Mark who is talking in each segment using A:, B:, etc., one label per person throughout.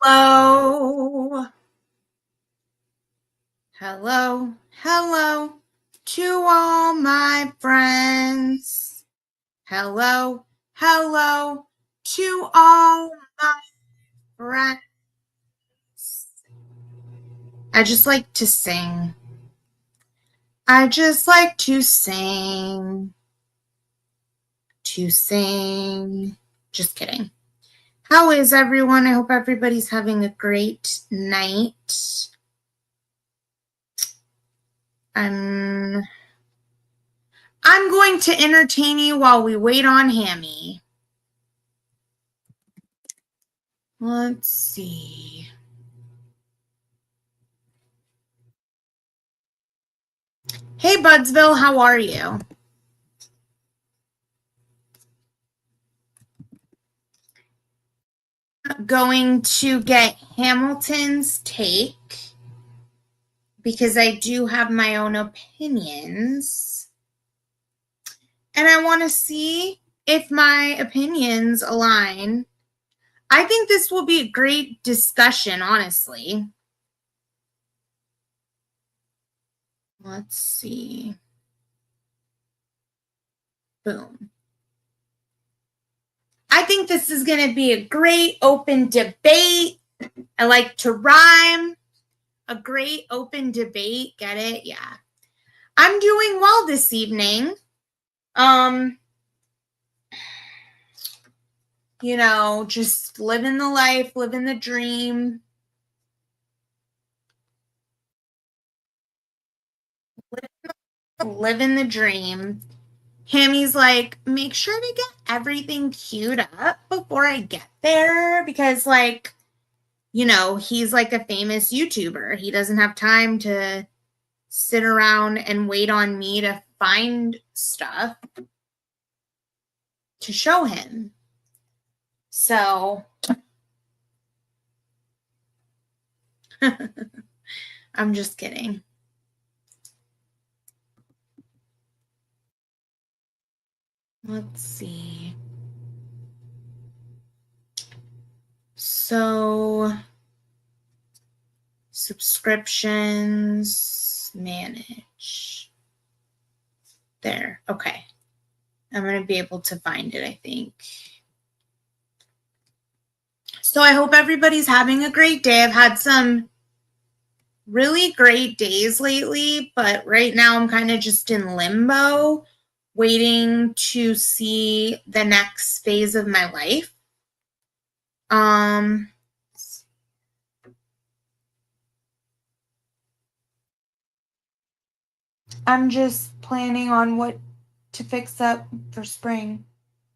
A: Hello. Hello. Hello to all my friends. Hello. Hello to all my friends. I just like to sing. I just like to sing. Just kidding. How is everyone? I hope everybody's having a great night. I'm going to entertain you while we wait on Hammy. Let's see. Hey, Budsville, how are you? Going to get Hamilton's take because I do have my own opinions. And I want to see if my opinions align. I think this will be a great discussion, honestly. Let's see. Boom. I think this is going to be a great open debate. I like to rhyme. A great open debate. Get it? Yeah. I'm doing well this evening. You know, just living the life, living the dream. Living the dream. Hammy's like, make sure to get everything queued up before I get there because, like, you know, he's like a famous YouTuber. He doesn't have time to sit around and wait on me to find stuff to show him. So I'm just kidding. Let's see. So subscriptions, manage. There. Okay. I'm going to be able to find it, I think. So I hope everybody's having a great day. I've had some really great days lately, but right now I'm kind of just in limbo, waiting to see the next phase of my life. I'm just planning on what to fix up for spring.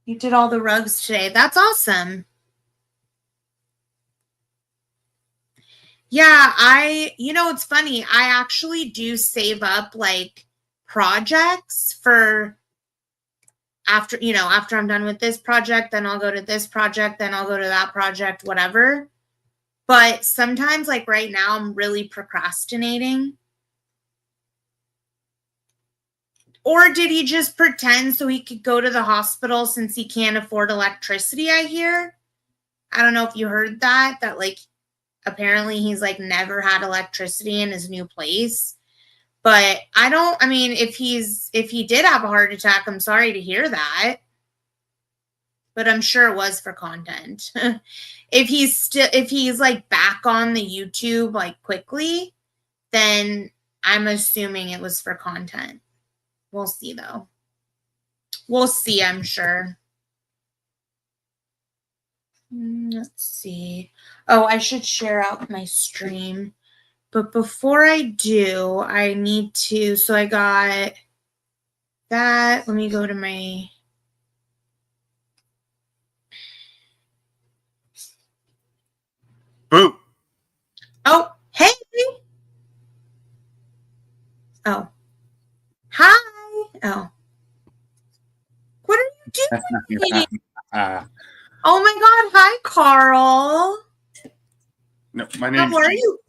A: You did all the rugs today. That's awesome. Yeah, you know, it's funny. I actually do save up like projects for after I'm done with this project, then I'll go to this project, then I'll go to that project, whatever. But sometimes, like right now, I'm really procrastinating. Or did he just pretend so he could go to the hospital since he can't afford electricity, I hear? I don't know if you heard that like apparently he's like never had electricity in his new place. But if he did have a heart attack, I'm sorry to hear that. But I'm sure it was for content. if he's like back on the YouTube like quickly, then I'm assuming it was for content. We'll see though. We'll see, I'm sure. Let's see. Oh, I should share out my stream. But before I do, I need to, so I got that. Let me go to my
B: Boo.
A: Oh, hey. Oh. Hi. Oh. What are you doing? Oh my God. Hi, Carl.
B: No, my name.
A: How are you?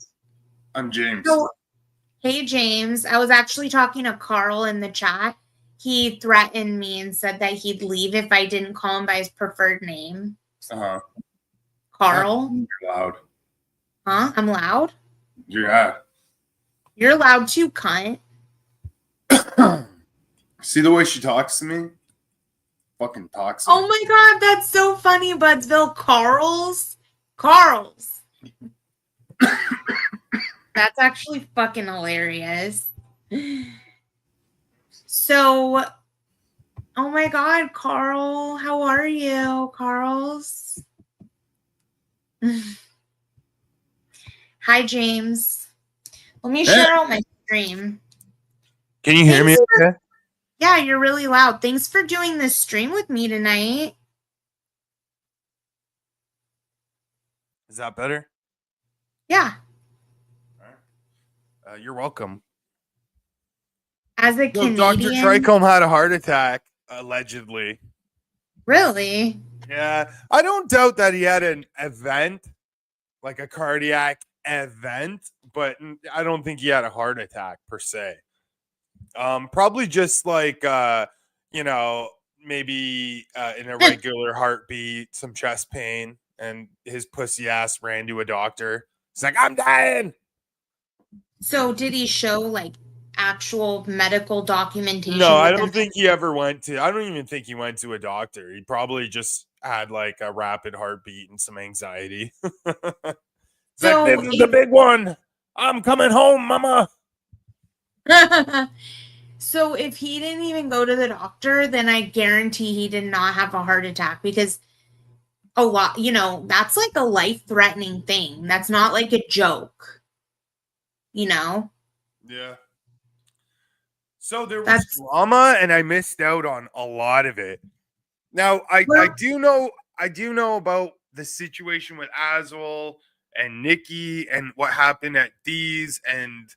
B: I'm James.
A: Hey, James. I was actually talking to Carl in the chat. He threatened me and said that he'd leave if I didn't call him by his preferred name. Carl.
B: You're loud.
A: Huh? I'm loud?
B: Yeah.
A: You're loud too, cunt.
B: See the way she talks to me? Fucking toxic.
A: Oh my god, that's so funny, Budsville. Carl's. That's actually fucking hilarious. So, oh my god, Carl, how are you, Carl's? Hi, James. Let me share out my stream.
C: Can you hear me okay?
A: Yeah, you're really loud. Thanks for doing this stream with me tonight.
C: Is that better?
A: Yeah.
C: You're welcome.
A: As a
C: Dr.
A: Canadian.
C: Trichome had a heart attack, allegedly.
A: Really?
C: Yeah. I don't doubt that he had an event, like a cardiac event, but I don't think he had a heart attack per se. Probably just like, maybe an irregular heartbeat, some chest pain, and his pussy ass ran to a doctor. He's like, I'm dying.
A: So did he show like actual medical documentation?
C: No, I don't think he ever went to. I don't even think he went to a doctor. He probably just had like a rapid heartbeat and some anxiety.
A: So
C: like, this is the big one. I'm coming home, mama.
A: So if he didn't even go to the doctor, then I guarantee he did not have a heart attack, because a lot, that's like a life-threatening thing. That's not like a joke,
C: Yeah. So there was drama, and I missed out on a lot of it. Now I do know about the situation with Azul and Nikki and what happened at D's, and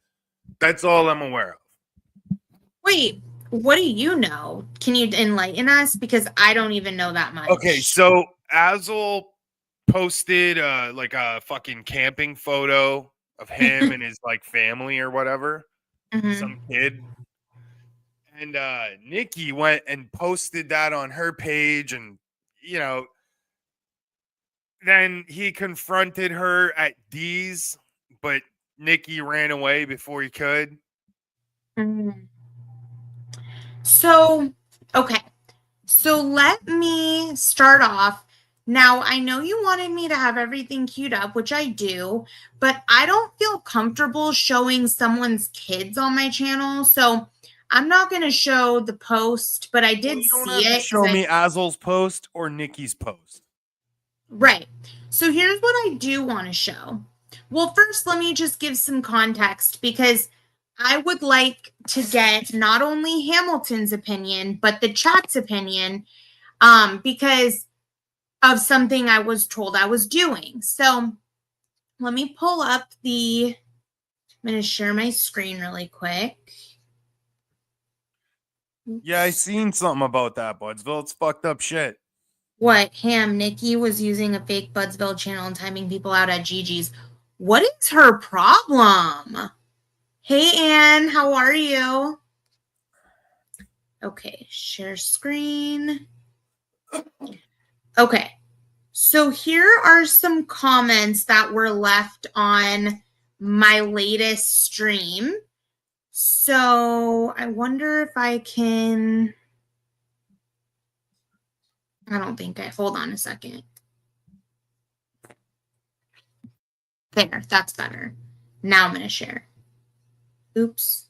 C: that's all I'm aware of.
A: Wait, what do you know? Can you enlighten us? Because I don't even know that much.
C: Okay, so Azul posted like a fucking camping photo of him and his like family or whatever, some kid. And Nikki went and posted that on her page, and then he confronted her at D's, but Nikki ran away before he could.
A: So, okay. So let me start off. Now, I know you wanted me to have everything queued up, which I do, but I don't feel comfortable showing someone's kids on my channel. So I'm not going to show the post, but I did see it.
C: Show me Azul's post or Nikki's post.
A: Right. So here's what I do want to show. Well, first, let me just give some context, because I would like to get not only Hamilton's opinion, but the chat's opinion, because of something I was told I was doing. So let me pull up I'm going to share my screen really quick.
C: Yeah, I seen something about that, Budsville. It's fucked up shit.
A: What? Nikki was using a fake Budsville channel and timing people out at Gigi's. What is her problem? Hey, Anne, how are you? Okay, share screen. Okay, so here are some comments that were left on my latest stream. So I wonder if I can... I don't think hold on a second. There, that's better. Now I'm going to share. Oops.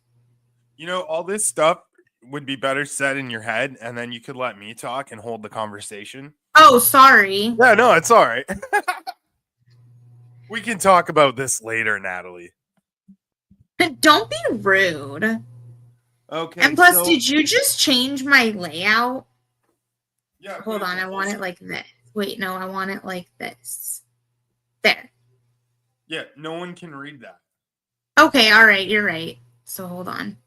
C: All this stuff would be better said in your head, and then you could let me talk and hold the conversation.
A: Oh, sorry.
C: Yeah, no, it's all right. We can talk about this later, Natalie.
A: Don't be rude.
C: Okay.
A: And plus, did you just change my layout?
C: Yeah.
A: Hold on, I want it like this. Wait, no, I want it like this. There.
C: Yeah, no one can read that.
A: Okay, all right, you're right. So hold on.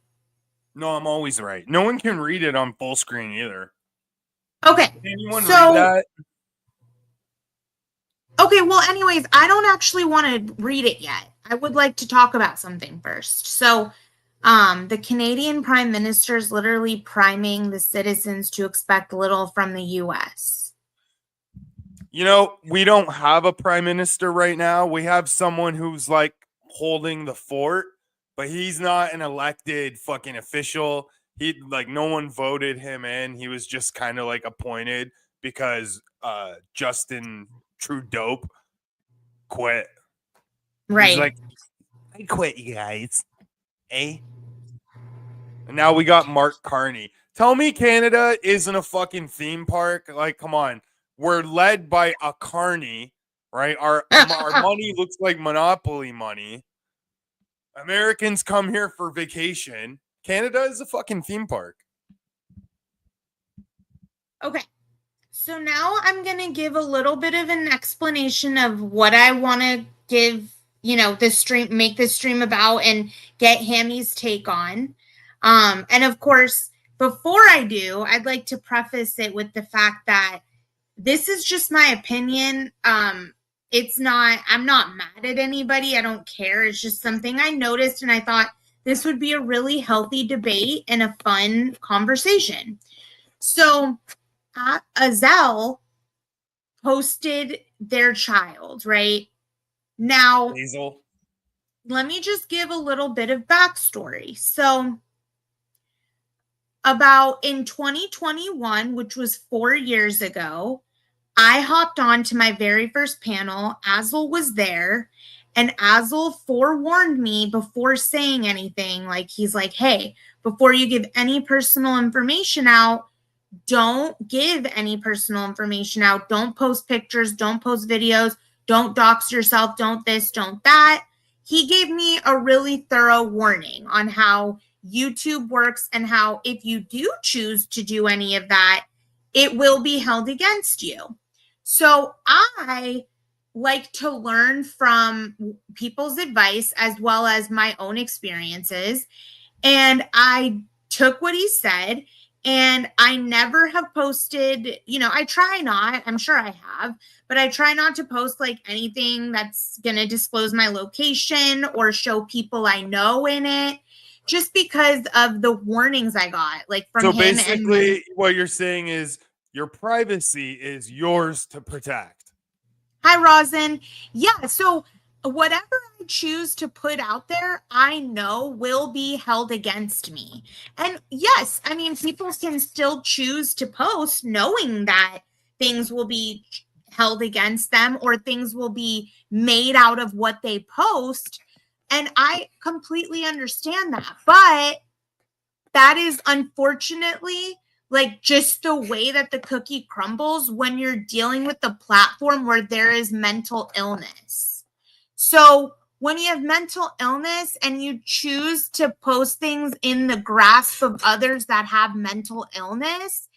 C: No, I'm always right. No one can read it on full screen either.
A: Okay.
C: Can anyone read that?
A: Okay, well, anyways, I don't actually want to read it yet. I would like to talk about something first. So, the Canadian Prime Minister is literally priming the citizens to expect little from the U.S.
C: You know, we don't have a prime minister right now. We have someone who's like holding the fort, but he's not an elected fucking official. He like no one voted him in. He was just kind of like appointed because Justin Trudeau quit.
A: Right.
C: He's like, I quit, you guys. Eh? And now we got Mark Carney. Tell me Canada isn't a fucking theme park. Like, come on. We're led by a Carney, right? Our money looks like Monopoly money. Americans come here for vacation. Canada is a fucking theme park.
A: Okay. So now I'm going to give a little bit of an explanation of what I want to give, make this stream about and get Hammy's take on. And of course, before I do, I'd like to preface it with the fact that this is just my opinion. I'm not mad at anybody. I don't care. It's just something I noticed and I thought this would be a really healthy debate and a fun conversation. So Azelle posted their child, right? Now,
C: Hazel.
A: Let me just give a little bit of backstory. So about in 2021, which was 4 years ago, I hopped on to my very first panel. Azelle was there, and Azelle forewarned me before saying anything. Like, he's like, hey, before you give any personal information out, don't give any personal information out. Don't post pictures. Don't post videos. Don't dox yourself. Don't this, don't that. He gave me a really thorough warning on how YouTube works and how if you do choose to do any of that, it will be held against you. So I like to learn from people's advice as well as my own experiences. And I took what he said, and I never have posted, I try not, I'm sure I have, but I try not to post like anything that's going to disclose my location or show people I know in it, just because of the warnings I got, like from him. So
C: basically what you're saying is your privacy is yours to protect.
A: Hi, Rosin. Yeah, so whatever I choose to put out there, I know will be held against me. And yes, I mean, people can still choose to post knowing that things will be held against them or things will be made out of what they post. And I completely understand that. But that is unfortunately like just the way that the cookie crumbles when you're dealing with the platform where there is mental illness. So when you have mental illness and you choose to post things in the grasp of others that have mental illness,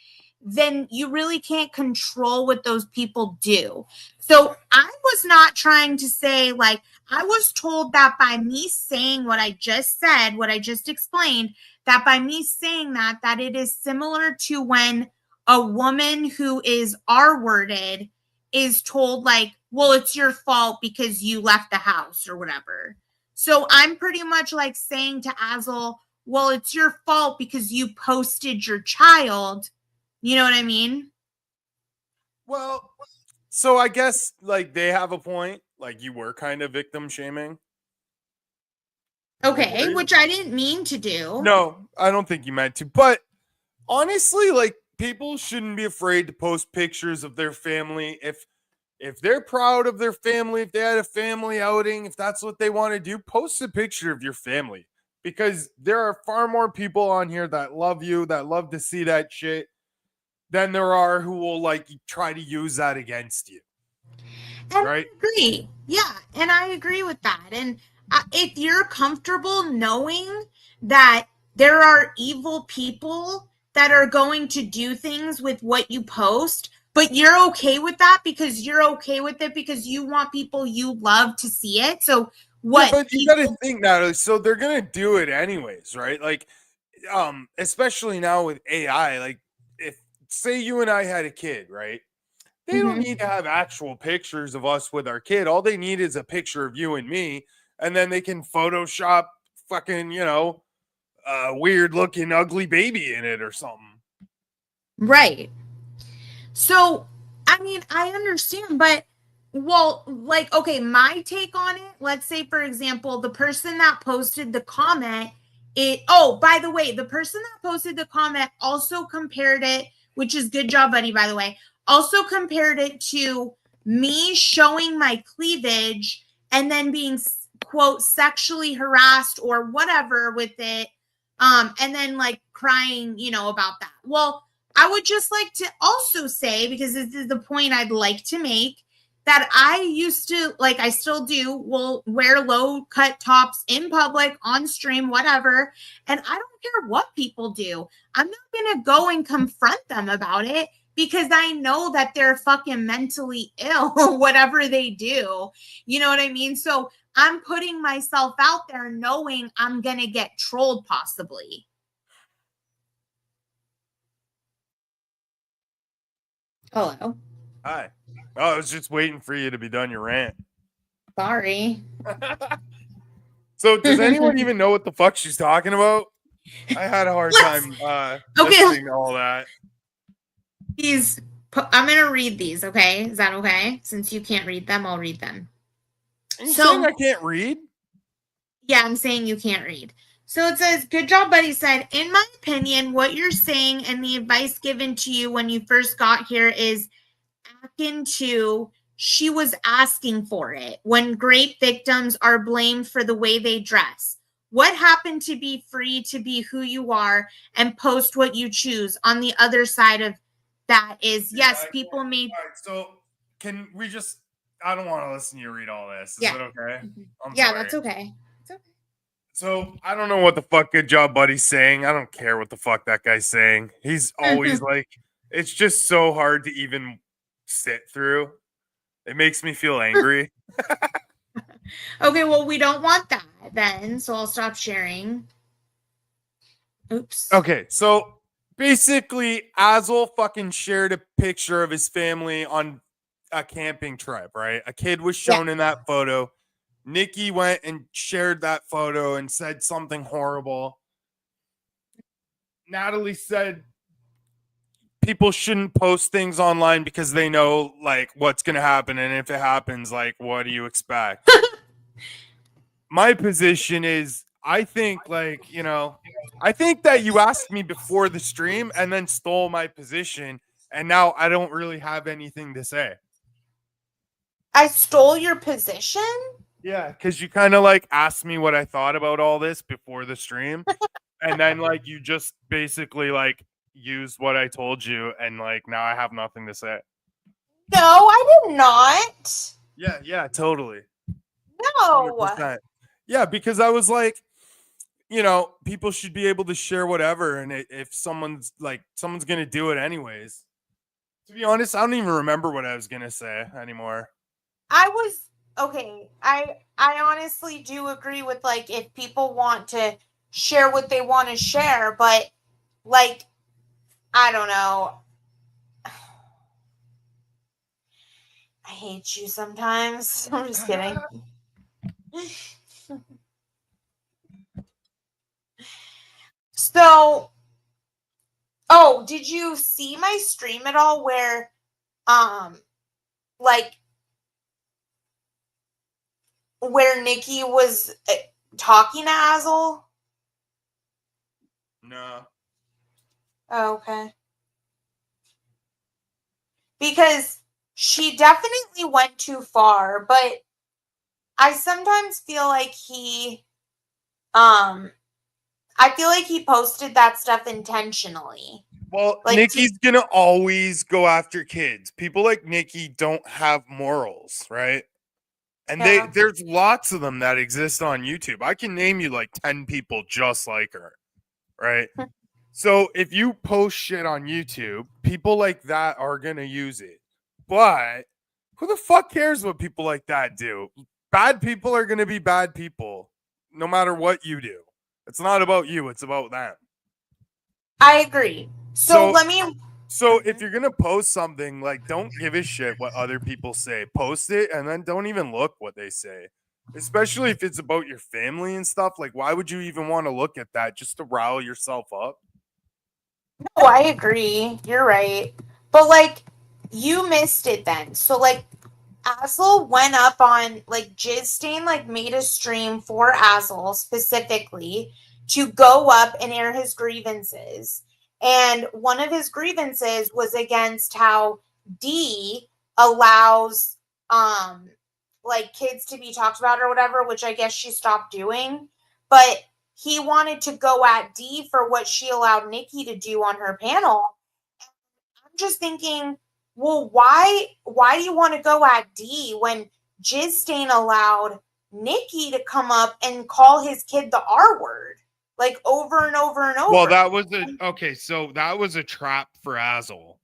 A: then you really can't control what those people do. So I was not trying to say, like, I was told that by me saying what I just said, what I just explained, that by me saying that it is similar to when a woman who is R-worded is told, like, well, it's your fault because you left the house or whatever. So I'm pretty much like saying to Azelle, well, it's your fault because you posted your child. You know what I mean?
C: Well, so I guess like they have a point. Like you were kind of victim shaming.
A: Okay, which I didn't mean to do.
C: No, I don't think you meant to. But honestly, like people shouldn't be afraid to post pictures of their family if they're proud of their family, if they had a family outing, if that's what they want to do, post a picture of your family. Because there are far more people on here that love you, that love to see that shit, than there are who will like try to use that against you.
A: And
C: right?
A: I agree. Yeah, and I agree with that. And if you're comfortable knowing that there are evil people that are going to do things with what you post, but you're okay with that because you're okay with it because you want people you love to see it. So what?
C: Yeah, but you got to think now. So they're gonna do it anyways, right? Like, especially now with AI. Like, if say you and I had a kid, right? They don't need to have actual pictures of us with our kid. All they need is a picture of you and me, and then they can Photoshop fucking, weird looking ugly baby in it or something.
A: Right. So I mean, I understand, but well, like, okay, my take on it, let's say, for example, the person that posted the comment, by the way, the person that posted the comment also compared it, which is good job, buddy, by the way, also compared it to me showing my cleavage and then being, quote, sexually harassed or whatever with it. And then like crying, about that. Well, I would just like to also say, because this is the point I'd like to make, that I used to, like I still do, will wear low cut tops in public, on stream, whatever. And I don't care what people do. I'm not going to go and confront them about it because I know that they're fucking mentally ill, whatever they do. You know what I mean? So I'm putting myself out there knowing I'm going to get trolled possibly. Hello.
C: Hi. Oh, I was just waiting for you to be done your rant.
A: Sorry.
C: So does anyone even know what the fuck she's talking about? I had a hard time listening to all that.
A: I'm going to read these, okay? Is that okay? Since you can't read them, I'll read them.
C: Are you saying I can't read?
A: Yeah, I'm saying you can't read. So it says, good job, buddy said, in my opinion, what you're saying and the advice given to you when you first got here is akin to she was asking for it when great victims are blamed for the way they dress. What happened to be free to be who you are and post what you choose? On the other side of that is, yes, people may.
C: All right, so can we just, I don't want to listen to you read all this. Is that okay?
A: Yeah, that's okay.
C: So I don't know what the fuck good job buddy's saying. I don't care what the fuck that guy's saying. He's always like, it's just so hard to even sit through. It makes me feel angry.
A: Okay, well, we don't want that then, so I'll stop sharing. Oops.
C: Okay, so basically, Azul fucking shared a picture of his family on a camping trip, right? A kid was shown in that photo. Nikki went and shared that photo and said something horrible. Natalie said people shouldn't post things online because they know like what's going to happen. And if it happens, like, what do you expect? My position is, I think I think that you asked me before the stream and then stole my position. And now I don't really have anything to say.
A: I stole your position?
C: Yeah, because you kind of like asked me what I thought about all this before the stream. And then like you just basically like used what I told you. And like now I have nothing to say.
A: No, I did not.
C: Yeah, totally.
A: No.
C: 100%. Yeah, because I was like, people should be able to share whatever. And if someone's going to do it anyways. To be honest, I don't even remember what I was going to say anymore.
A: Okay. I honestly do agree with like if people want to share what they want to share, but like, I don't know. I hate you sometimes. I'm just kidding. So, did you see my stream at all where, where Nikki was talking to Azul?
C: No.
A: Oh, okay. Because she definitely went too far, but I sometimes feel like I feel like he posted that stuff intentionally.
C: Well, like Nikki's gonna always go after kids. People like Nikki don't have morals, right? And there's lots of them that exist on YouTube. I can name you like 10 people just like her, right? So if you post shit on YouTube, people like that are gonna use it. But who the fuck cares what people like that do? Bad people are gonna be bad people, no matter what you do. It's not about you, it's about them.
A: I agree. So
C: if you're gonna post something, like don't give a shit what other people say. Post it and then don't even look what they say. Especially if it's about your family and stuff. Like, why would you even want to look at that just to rile yourself up?
A: No, I agree. You're right. But like, You missed it then. So like Azel went up on like Jizzstain like made a stream for Azel specifically to go up and air his grievances. And one of his grievances was against how D allows like kids to be talked about or whatever, which I guess she stopped doing. But he wanted to go at D for what she allowed Nikki to do on her panel. I'm just thinking, well, why do you want to go at D when Jizzstain allowed Nikki to come up and call his kid the R word like over and over and over?
C: Well, that was so that was a trap for Azel.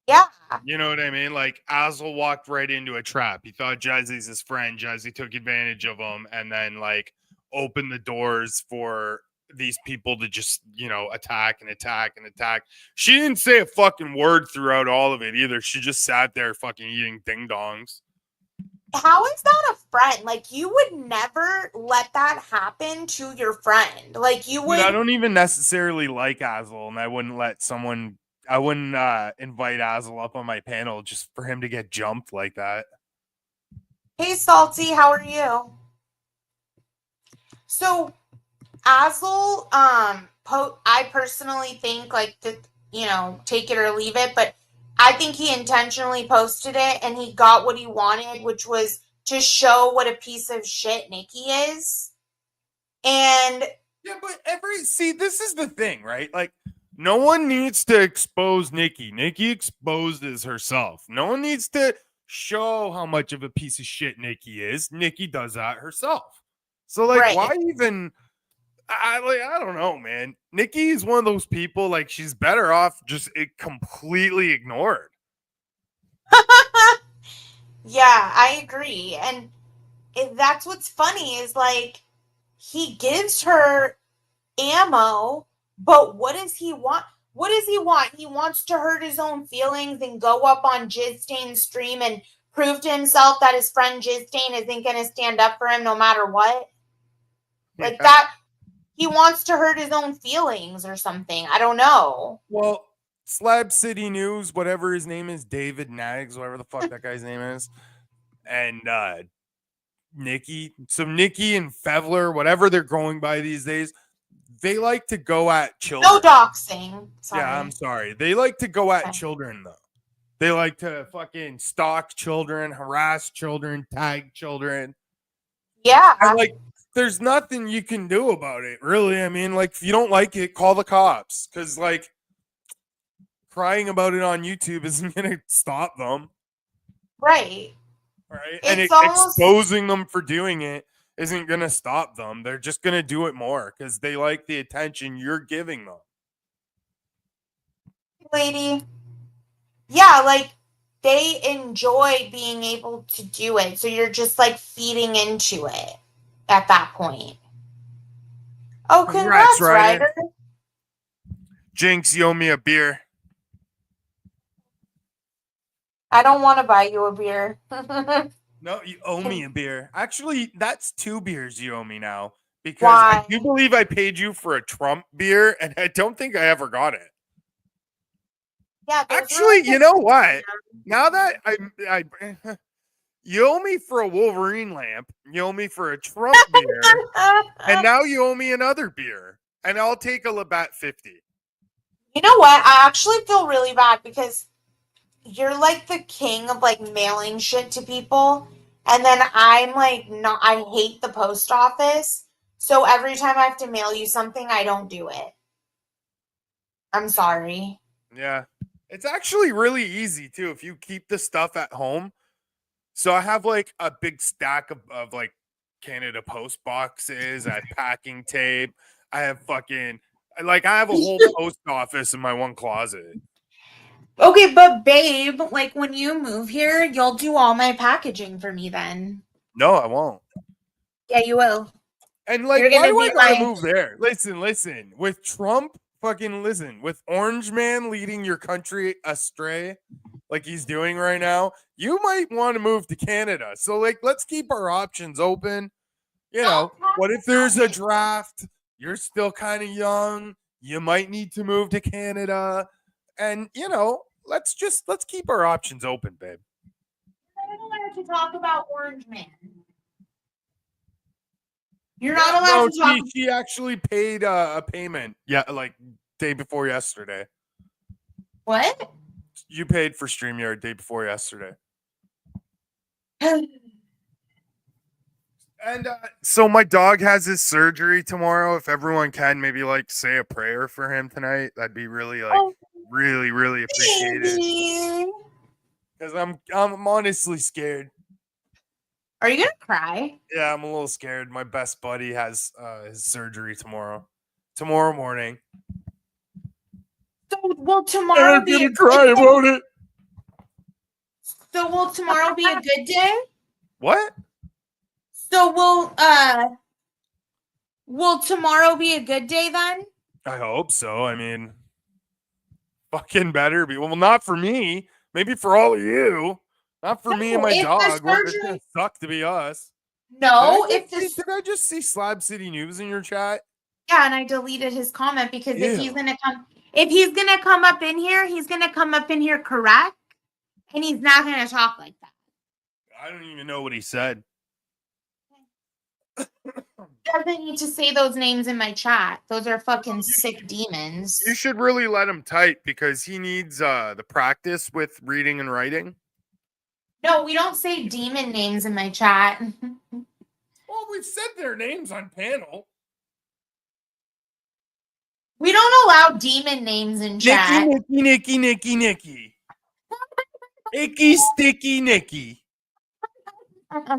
A: Yeah.
C: You know what I mean? Like Azel walked right into a trap. He thought Jazzy's his friend. Jazzy took advantage of him and then like opened the doors for these people to just, attack and attack and attack. She didn't say a fucking word throughout all of it either. She just sat there fucking eating ding dongs.
A: How is that a friend? Like, you would never let that happen to your friend. Like, you would.
C: Dude, I don't even necessarily like Azel, and I wouldn't invite Azel up on my panel just for him to get jumped like that.
A: Hey, Salty, how are you? So, Azel, I personally think, like, take it or leave it, but I think he intentionally posted it and he got what he wanted, which was to show what a piece of shit Nikki is. And
C: yeah, but this is the thing, right? Like, no one needs to expose Nikki. Nikki exposes herself. No one needs to show how much of a piece of shit Nikki is. Nikki does that herself. So, like, right. Why even? I don't know, man. Nikki is one of those people, like, she's better off just completely ignored.
A: Yeah, I agree. And that's what's funny is, like, he gives her ammo, but what does he want? What does he want? He wants to hurt his own feelings and go up on Jizzstain's stream and prove to himself that his friend Jizzstain isn't going to stand up for him no matter what. Like that, he wants to hurt his own feelings or something. I don't know.
C: Well, Slab City News, whatever his name is, David Nags, whatever the fuck that guy's name is, and Nikki. So Nikki and Fevler, whatever they're going by these days, they like to go at children.
A: No doxing. Sorry.
C: Yeah, I'm sorry. They like to go at children, though. They like to fucking stalk children, harass children, tag children.
A: Yeah.
C: And, like, there's nothing you can do about it, really. I mean, like, if you don't like it, call the cops. Because, like, crying about it on YouTube isn't going to stop them.
A: Right.
C: Right. And exposing them for doing it isn't going to stop them. They're just going to do it more because they like the attention you're giving them.
A: Lady. Yeah, like, they enjoy being able to do it. So you're just, like, feeding into it at that point. Oh, congrats, Ryder.
C: Jinx, you owe me a beer.
A: I don't want to buy you a beer.
C: No, you owe me a beer. Actually, that's 2 beers you owe me now. Because I do believe I paid you for a Trump beer, and I don't think I ever got it.
A: Yeah.
C: Actually, you know what? Now that I you owe me for a Wolverine lamp, you owe me for a Trump beer, and now you owe me another beer, and I'll take a Labatt 50.
A: You know what? I actually feel really bad because you're like the king of like mailing shit to people, and then I'm like I hate the post office, so every time I have to mail you something, I don't do it. I'm sorry.
C: Yeah. It's actually really easy too if you keep the stuff at home. So I have like a big stack of like Canada Post boxes. I have packing tape. I have I have a whole post office in my one closet.
A: Okay, but babe, like when you move here, you'll do all my packaging for me then.
C: No, I won't.
A: Yeah, you will.
C: And like, why do I gotta move there? Listen. With Trump, with Orange Man leading your country astray, like he's doing right now, you might want to move to Canada. So, like, let's keep our options open. You know, what if there's a draft? You're still kind of young. You might need to move to Canada. And, you know, let's keep our options open, babe.
A: I don't want to talk about Orange Man. You're not allowed to talk.
C: She actually paid a payment. Yeah, like day before yesterday.
A: What?
C: You paid for StreamYard day before yesterday. And so my dog has his surgery tomorrow. If everyone can maybe like say a prayer for him tonight, that'd be really really appreciated. Because I'm honestly scared.
A: Are you gonna cry?
C: Yeah, I'm a little scared. My best buddy has his surgery tomorrow morning.
A: So will tomorrow be a
C: cry about it.
A: So will tomorrow be a good day?
C: What?
A: So will tomorrow be a good day then?
C: I hope so. I mean, fucking better be. Well, not for me. Maybe for all of you. Not for me and my dog. It's gonna suck to be us.
A: No,
C: did I just see Slab City News in your chat?
A: Yeah, and I deleted his comment because if he's gonna come up in here, he's gonna come up in here correct, and he's not gonna talk like that.
C: I don't even know what he said.
A: Doesn't need to say those names in my chat. Those are fucking sick demons.
C: You should really let him type because he needs the practice with reading and writing.
A: No, we don't say demon names in my chat.
C: Well, we've said their names on panel.
A: We don't allow demon names in chat.
C: Nikki. Icky, sticky, Nikki.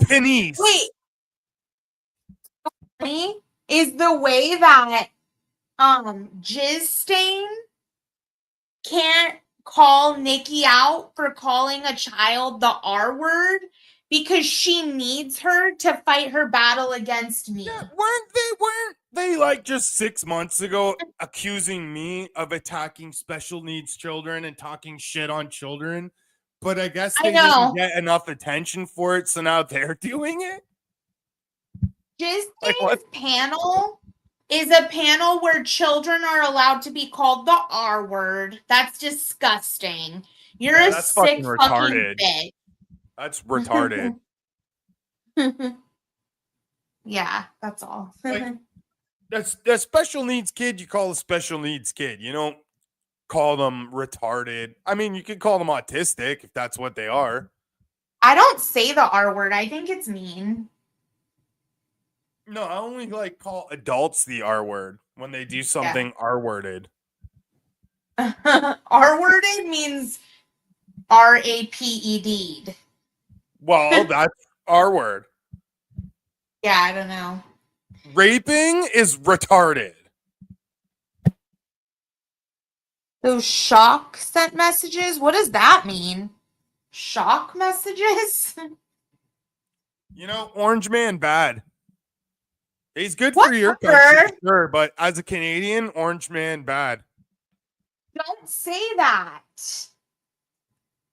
C: Pennies.
A: Wait. Is the way that Jizz Stain can't call Nikki out for calling a child the R word because she needs her to fight her battle against me.
C: Yeah, weren't they like just 6 months ago accusing me of attacking special needs children and talking shit on children? But I guess they didn't get enough attention for it, so now they're doing it.
A: Jizz Stain's panel is a panel where children are allowed to be called the R word. That's disgusting. You're a sick fucking bitch.
C: That's retarded.
A: Yeah, that's all.
C: Like, that's a special needs kid. You call a special needs kid. You don't call them retarded. I mean, you could call them autistic if that's what they are.
A: I don't say the R word. I think it's mean.
C: No, I only call adults the R word when they do something R-worded.
A: R-worded means R-A-P-E-D.
C: Well, that's R word.
A: Yeah, I don't know.
C: Raping is retarded.
A: Those shock sent messages? What does that mean? Shock messages?
C: You know, Orange Man bad. He's good for your country, sure, but as a Canadian, Orange Man bad.
A: Don't say that.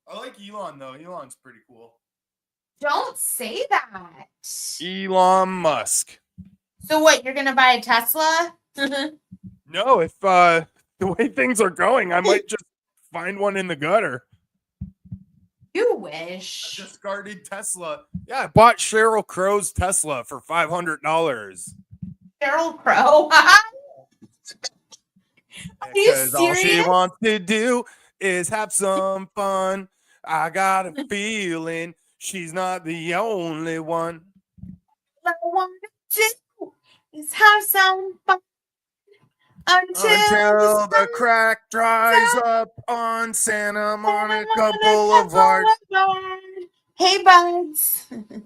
C: I like Elon, though. Elon's pretty cool.
A: Don't say that.
C: Elon Musk.
A: So what, you're going to buy a Tesla?
C: No, if the way things are going, I might just find one in the gutter.
A: You wish.
C: A discarded Tesla. Yeah, I bought Sheryl Crow's Tesla for $500.
A: Sheryl Crow? Are you serious?
C: All she wants to do is have some fun. I got a feeling she's not the only one.
A: All I want to do is have some fun. Until
C: the crack dries up on Santa Monica Boulevard.
A: Hey, buds.
C: And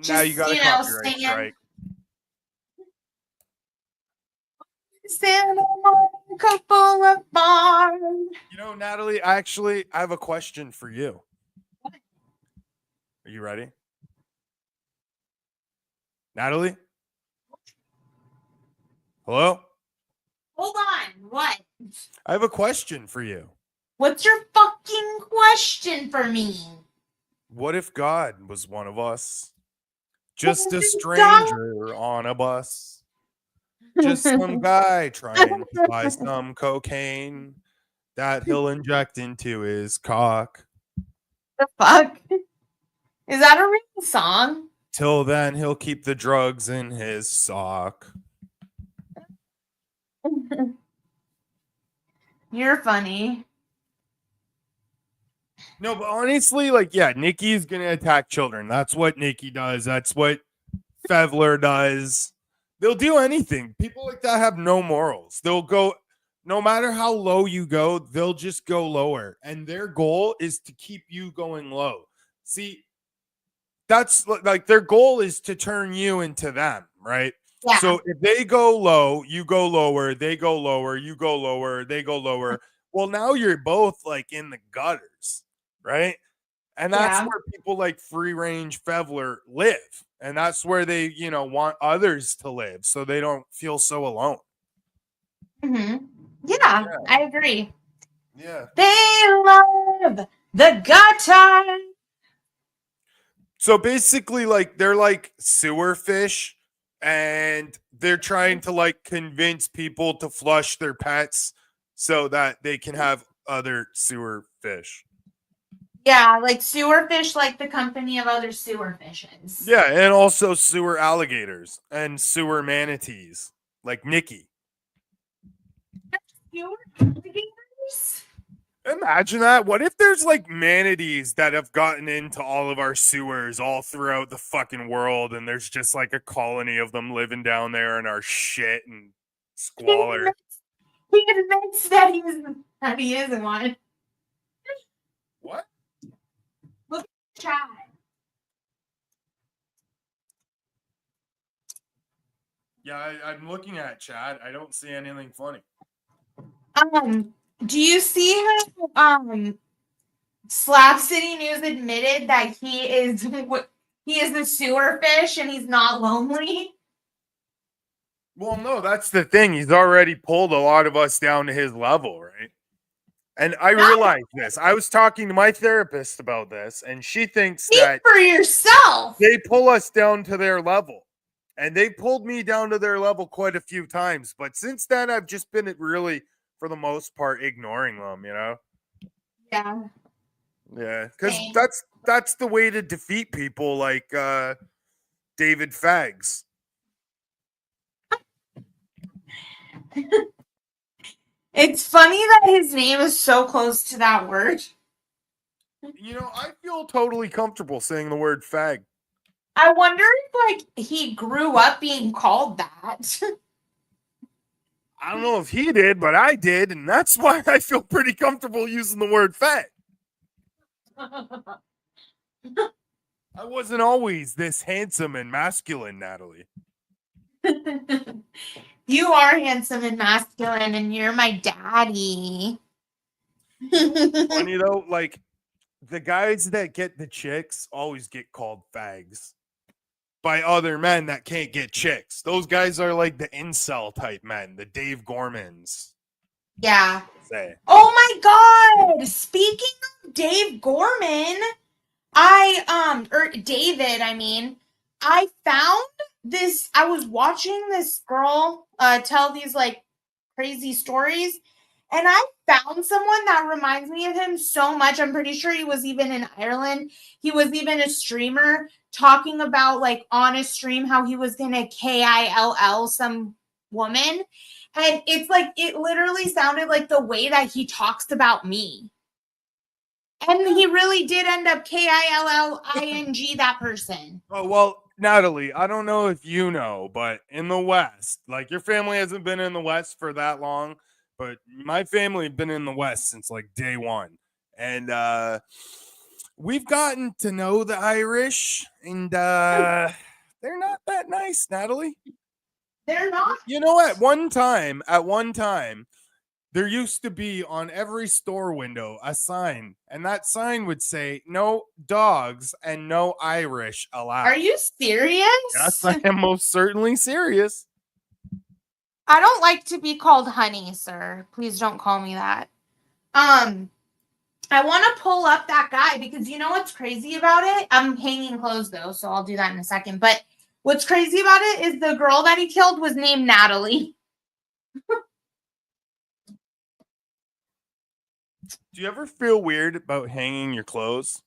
C: now you got a copyright strike.
A: Santa Monica Boulevard.
C: You know, Natalie, I have a question for you. Are you ready? Natalie? Hello?
A: Hold on. What?
C: I have a question for you.
A: What's your fucking question for me?
C: What if God was one of us? Just a stranger on a bus. Just some guy trying to buy some cocaine. that he'll inject into his cock.
A: The fuck? Is that a real song?
C: Till then, he'll keep the drugs in his sock.
A: You're funny.
C: No, but honestly, like, yeah, Nikki's gonna attack children. That's what Nikki does. That's what Fevler does. They'll do anything. People like that have no morals. They'll go, no matter how low you go, they'll just go lower. And their goal is to keep you going low. See, that's like their goal is to turn you into them, right?
A: Yeah.
C: So if they go low, you go lower, they go lower, you go lower, they go lower. Well, now you're both like in the gutters, right? And that's
A: Yeah.
C: where people like Free Range Fevler live. And that's where they, want others to live so they don't feel so alone.
A: Yeah, I agree.
C: Yeah.
A: They love the gutter.
C: So basically, like, they're like sewer fish, and they're trying to like convince people to flush their pets so that they can have other sewer fish.
A: Yeah, like sewer fish, like the company of other sewer fishes.
C: Yeah, and also sewer alligators and sewer manatees, like Nikki.
A: Sewer alligators?
C: Imagine that. What if there's like manatees that have gotten into all of our sewers all throughout the fucking world, and there's just like a colony of them living down there in our shit and squalor?
A: He admits that he isn't one.
C: What?
A: Look at the chat.
C: Yeah, I'm looking at chat. I don't see anything funny.
A: Do you see how Slap City News admitted that he is the sewer fish and he's not lonely?
C: Well, no, that's the thing. He's already pulled a lot of us down to his level, right? And I realized this. I was talking to my therapist about this, and she thinks that
A: for yourself.
C: They pull us down to their level. And they pulled me down to their level quite a few times. But since then, I've just been really, for the most part, ignoring them,
A: Yeah.
C: Yeah, because that's the way to defeat people like David Fags.
A: It's funny that his name is so close to that word.
C: I feel totally comfortable saying the word fag.
A: I wonder if he grew up being called that.
C: I don't know if he did, but I did, and that's why I feel pretty comfortable using the word fag. I wasn't always this handsome and masculine, Natalie.
A: You are handsome and masculine, and you're my daddy.
C: Funny though, like the guys that get the chicks always get called fags by other men that can't get chicks. Those guys are like the incel type men, the Dave Gormans.
A: Yeah.
C: Say.
A: Oh my God! Speaking of Dave Gorman, David, I found this. I was watching this girl tell these like crazy stories, and I found someone that reminds me of him so much. I'm pretty sure he was even in Ireland. He was even a streamer talking about like on a stream how he was gonna KILL some woman. And it's like, it literally sounded like the way that he talks about me. And he really did end up KILLING that person.
C: Oh, well, Natalie, I don't know if you know, but in the West, like your family hasn't been in the West for that long, but my family have been in the West since like day one. And we've gotten to know the Irish, and they're not that nice, Natalie.
A: They're not.
C: At one time, there used to be on every store window a sign, and that sign would say no dogs and no Irish allowed.
A: Are you serious?
C: Yes, I am most certainly serious.
A: I don't like to be called honey, sir. Please don't call me that. I want to pull up that guy because you know what's crazy about it? I'm hanging clothes though, so I'll do that in a second. But what's crazy about it is the girl that he killed was named Natalie.
C: Do you ever feel weird about hanging your clothes?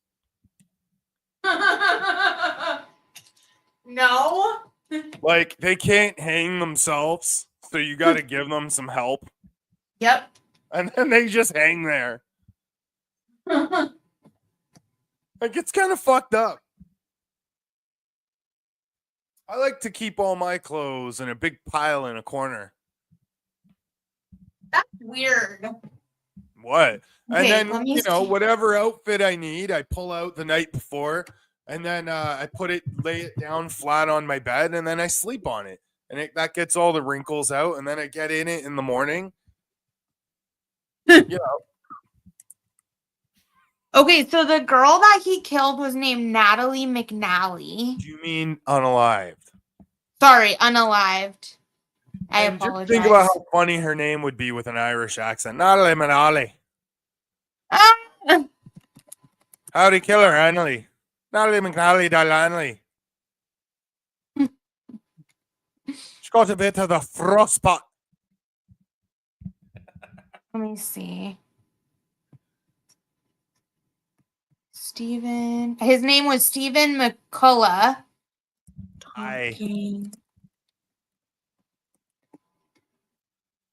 A: No.
C: Like they can't hang themselves, so you got to give them some help,
A: Yep.
C: and then they just hang there. Like it's kind of fucked up. I like to keep all my clothes in a big pile in a corner.
A: That's weird.
C: What?
A: Okay,
C: And
A: let
C: then,
A: me
C: you know,
A: see.
C: whatever outfit I need, I pull out the night before, and then I lay it down flat on my bed, and then I sleep on it. And that gets all the wrinkles out, and then I get in it in the morning. You know,
A: Okay, so the girl that he killed was named Natalie McNally.
C: do you mean unalived?
A: Sorry, unalived. I
C: And just
A: apologize.
C: think about how funny her name would be with an Irish accent. Natalie McNally.
A: Ah!
C: Howdy, killer, Annalie. Natalie McNally Delanley. She's got a bit of the frostbite.
A: Let me see. Stephen. His name was Stephen McCullough.
C: Aye.
A: Okay.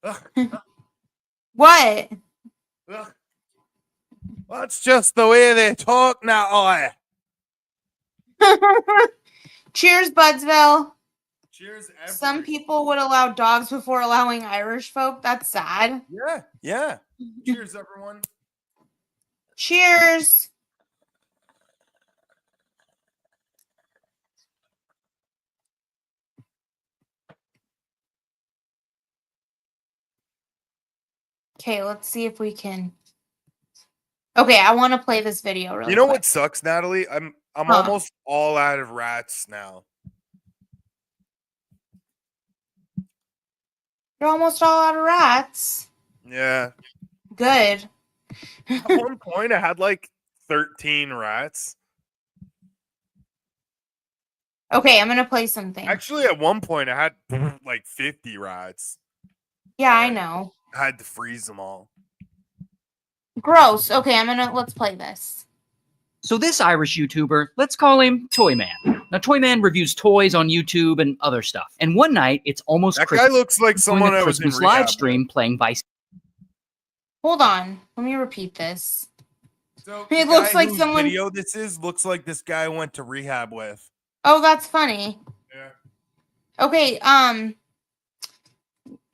C: Ugh,
A: What?
C: ugh. That's just the way they talk now.
A: Cheers, Budsville.
C: Cheers,
A: Some people would allow dogs before allowing Irish folk. That's sad.
C: Yeah, yeah. Cheers, everyone.
A: Cheers. Okay, let's see if we can. Okay, I want to play this video really
C: You know
A: quick.
C: what sucks, Natalie? I'm
A: Huh.
C: almost all out of rats now.
A: You're almost all out of rats.
C: Yeah.
A: Good.
C: At one point, I had like 13 rats.
A: Okay, I'm gonna play something.
C: Actually, at one point, I had like 50 rats.
A: Yeah, I know.
C: I had to freeze them all.
A: Gross. Okay, let's play this.
D: So this Irish YouTuber, let's call him Toyman. Now Toyman reviews toys on YouTube and other stuff. And one night, it's almost
C: That
D: Christmas.
C: guy looks like
D: He's doing
C: someone
D: a
C: I was in
D: Christmas
C: rehab
D: live stream playing Vice.
A: Hold on. Let me repeat this.
C: So
A: It
C: the
A: looks
C: guy
A: like
C: whose
A: someone-
C: video this is looks like this guy went to rehab with.
A: Oh, that's funny.
C: Yeah.
A: Okay,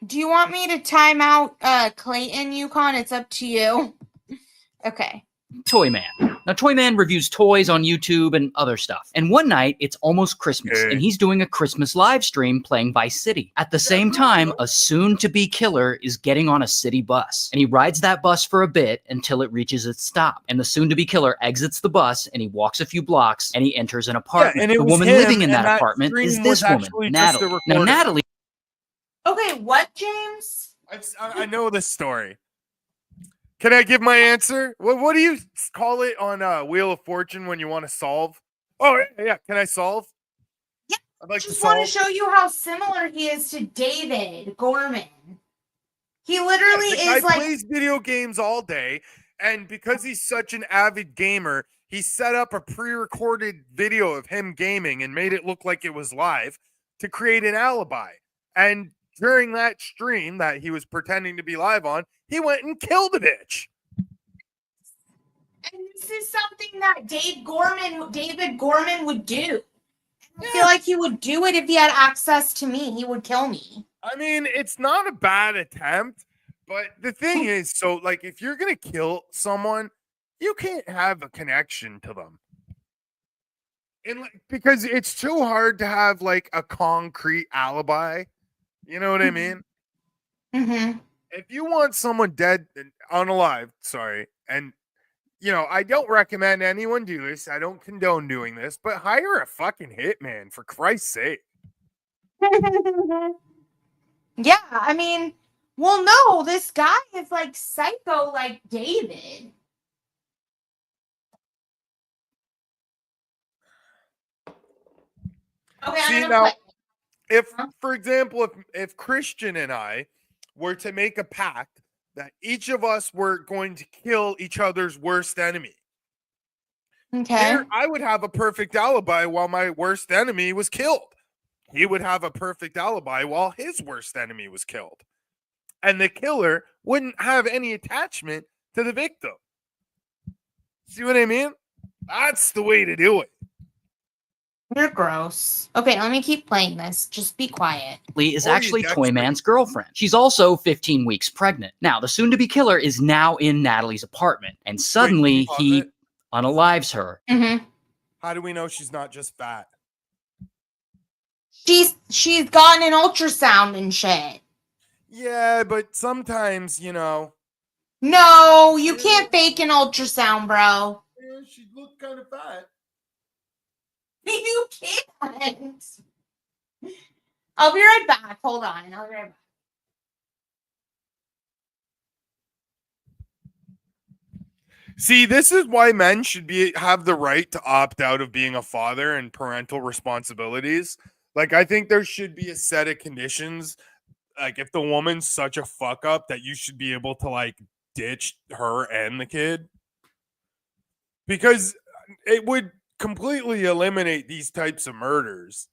A: do you want me to time out Clayton Yukon? It's up to you. Okay.
D: Toyman. Now Toyman reviews toys on YouTube and other stuff. And one night, it's almost Christmas,
C: Okay.
D: and he's doing a Christmas live stream playing Vice City. At the same time, a soon-to-be killer is getting on a city bus. And he rides that bus for a bit until it reaches its stop. And the soon-to-be killer exits the bus, and he walks a few blocks, and he enters an apartment.
C: and it
D: The
C: was
D: woman
C: him,
D: living in
C: and
D: that
C: that
D: apartment is
C: stream
D: this
C: was
D: woman,
C: actually just a
D: Natalie. Now
C: recording.
D: Natalie
A: Okay, what, James?
C: I know this story. Can I give my answer? What do you call it on Wheel of Fortune when you want to solve? Oh, yeah. Can I solve?
A: Yeah,
C: I'd like
A: I
C: to
A: just want
C: solve.
A: to show you how similar he is to David Gorman. He literally
C: The guy
A: is like,
C: plays video games all day, and because he's such an avid gamer, he set up a pre-recorded video of him gaming and made it look like it was live to create an alibi. And during that stream that he was pretending to be live on, he went and killed a bitch.
A: and this is something that David Gorman would do. I feel like he would do it if he had access to me. He would kill me.
C: I mean, it's not a bad attempt, but the thing is, so like if you're gonna kill someone, you can't have a connection to them. And because it's too hard to have like a concrete alibi. You know what I mean?
A: Mm-hmm.
C: If you want someone dead and unalive, sorry, and you know, I don't recommend anyone do this. I don't condone doing this, but hire a fucking hitman for Christ's sake.
A: Yeah, I mean, well, no, this guy is like psycho, like David. Okay,
C: See,
A: I'm
C: now,
A: gonna play.
C: if, for example, if Christian and I were to make a pact that each of us were going to kill each other's worst enemy.
A: Okay.
C: There, I would have a perfect alibi while my worst enemy was killed. He would have a perfect alibi while his worst enemy was killed. And the killer wouldn't have any attachment to the victim. See what I mean? That's the way to do it.
A: You're gross. Okay, let me keep playing this. Just be quiet.
D: Lee is
C: Or you
D: actually
C: Dexter.
D: Toyman's girlfriend. She's also 15 weeks pregnant. Now, the soon-to-be killer is now in Natalie's apartment, and suddenly
C: pause
D: he
C: it?
D: unalives her.
A: Mm-hmm.
C: How do we know she's not just fat?
A: She's gotten an ultrasound and shit.
C: Yeah, but sometimes, you know.
A: No, you can't fake an ultrasound, bro.
C: Yeah, she looked kind of fat.
A: You can't. I'll be right back. Hold on. I'll be right back.
C: See, this is why men should have the right to opt out of being a father and parental responsibilities. Like, I think there should be a set of conditions. Like, if the woman's such a fuck up, that you should be able to like ditch her and the kid, because it would completely eliminate these types of murders.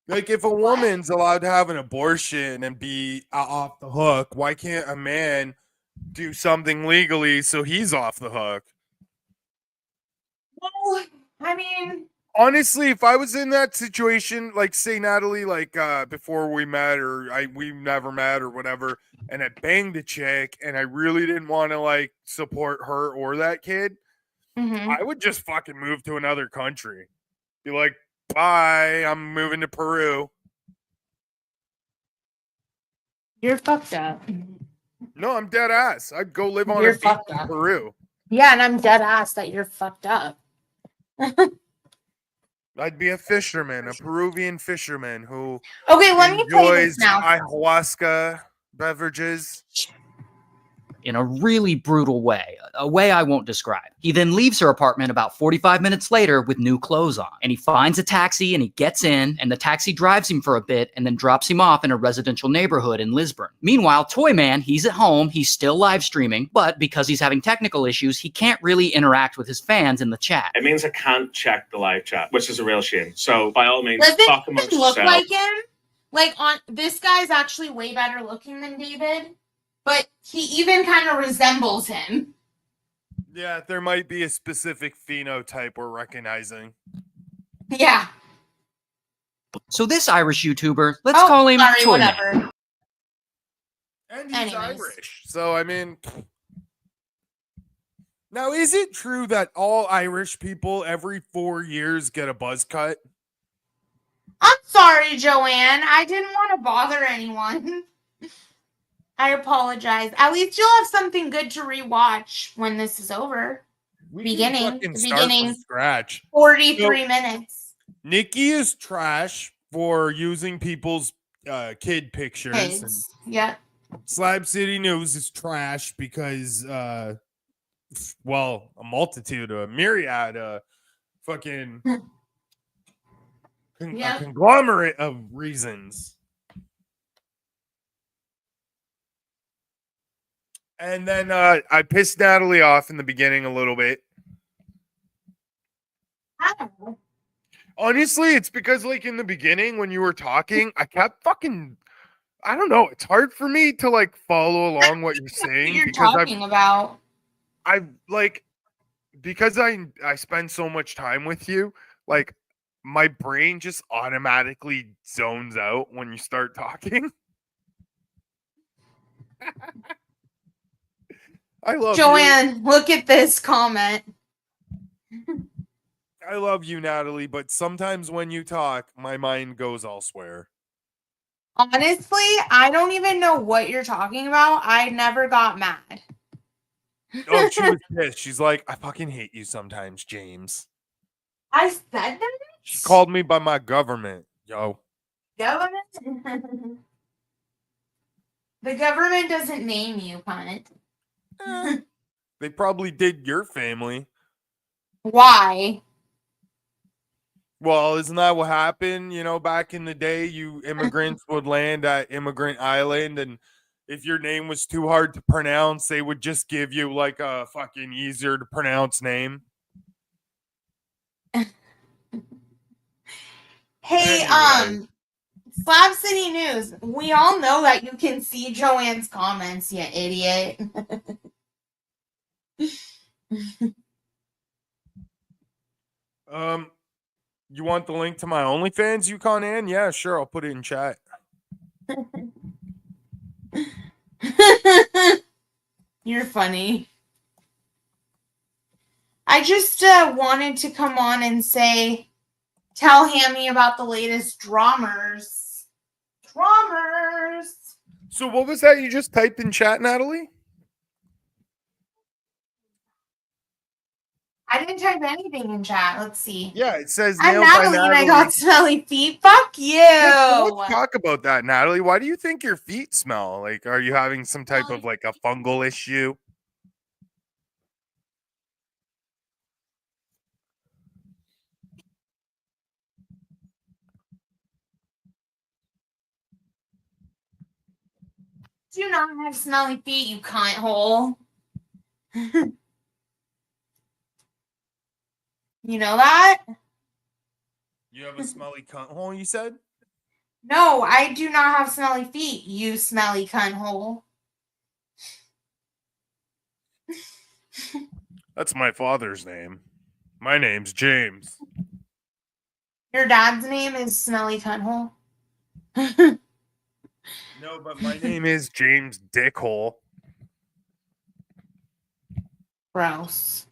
C: Like, if a woman's allowed to have an abortion and be off the hook, why can't a man do something legally so he's off the hook?
A: Well, I mean,
C: Honestly, if I was in that situation, like say Natalie, like before we met, or we never met or whatever, and I banged a chick and I really didn't want to like support her or that kid,
A: mhm.
C: I would just fucking move to another country. Be like, bye, I'm moving to Peru.
A: You're fucked up.
C: No, I'm dead ass. I'd go live on
A: You're
C: a beach
A: fucked
C: in
A: up.
C: Peru.
A: Yeah, and I'm dead ass that you're fucked up.
C: I'd be a fisherman, a Peruvian fisherman who
A: Okay, let me play
C: enjoys
A: this now.
C: ayahuasca beverages.
D: In a really brutal way, a way I won't describe. He then leaves her apartment about 45 minutes later with new clothes on, and he finds a taxi and he gets in, and the taxi drives him for a bit and then drops him off in a residential neighborhood in Lisburn. Meanwhile, Toyman, he's at home, he's still live streaming, but because he's having technical issues, he can't really interact with his fans in the chat.
E: It means I can't check the live chat, which is a real shame. So by all means,
A: Doesn't
E: talk
A: he
E: amongst
A: look
E: yourselves.
A: like him? Like on this guy's actually way better looking than David, but he even kind of resembles him.
C: Yeah, there might be a specific phenotype we're recognizing.
A: Yeah.
D: So this Irish YouTuber, let's
A: Oh,
D: call him
A: sorry,
D: Toyman.
A: whatever.
C: And he's
A: Anyways.
C: Irish. So, I mean. Now, is it true that all Irish people every 4 years get a buzz cut?
A: I'm sorry, Joanne. I didn't want to bother anyone. I apologize. At least you'll have something good to rewatch when this is over.
C: We
A: Beginning,
C: can fucking
A: the
C: start from
A: beginning.
C: scratch.
A: 43 minutes.
C: Nikki is trash for using people's kid pictures. And
A: Kids. Yep.
C: Slab City News is trash because, well, a myriad, fucking a
A: Yep.
C: conglomerate of reasons. And then I pissed Natalie off in the beginning a little bit.
A: I don't know.
C: Honestly, it's because like in the beginning when you were talking, I kept fucking, I don't know. It's hard for me to like follow along what you're
A: What
C: saying
A: you're
C: because
A: talking about.
C: I've like, because I spend so much time with you, like my brain just automatically zones out when you start talking. I love you.
A: Joanne, look at this comment.
C: I love you, Natalie, but sometimes when you talk, my mind goes elsewhere.
A: Honestly, I don't even know what you're talking about. I never got mad.
C: Oh, she was pissed. She's like, I fucking hate you sometimes, James.
A: I said that?
C: She called me by my government, yo.
A: Government? The government doesn't name you, cunt.
C: They probably did your family.
A: Why?
C: Well, isn't that what happened? You know, back in the day, you immigrants would land at Immigrant Island, and if your name was too hard to pronounce, they would just give you like a fucking easier to pronounce name.
A: Hey,
C: Anyway.
A: Slab City News. We all know that you can see Joanne's comments, you idiot.
C: You want the link to my OnlyFans, Yukon Ann? Yeah, sure. I'll put it in chat.
A: You're funny. I just wanted to come on and say, tell Hammy about the latest drummers. Drummers.
C: So what was that you just typed in chat, Natalie?
A: I didn't type anything in chat. Let's see.
C: Yeah, it says
A: I'm
C: nailed by
A: Natalie and I
C: Natalie.
A: got smelly feet. Fuck you.
C: Yeah, let's talk about that, Natalie. Why do you think your feet smell? Like, are you having some type of like a fungal issue?
A: Do not have smelly feet, you cunt hole. You know that?
C: You have a smelly cunt hole, you said?
A: No, I do not have smelly feet, you smelly cunt hole.
C: That's my father's name. My name's James.
A: Your dad's name is Smelly Cunt Hole?
C: No, but my name is James Dickhole.
A: Gross.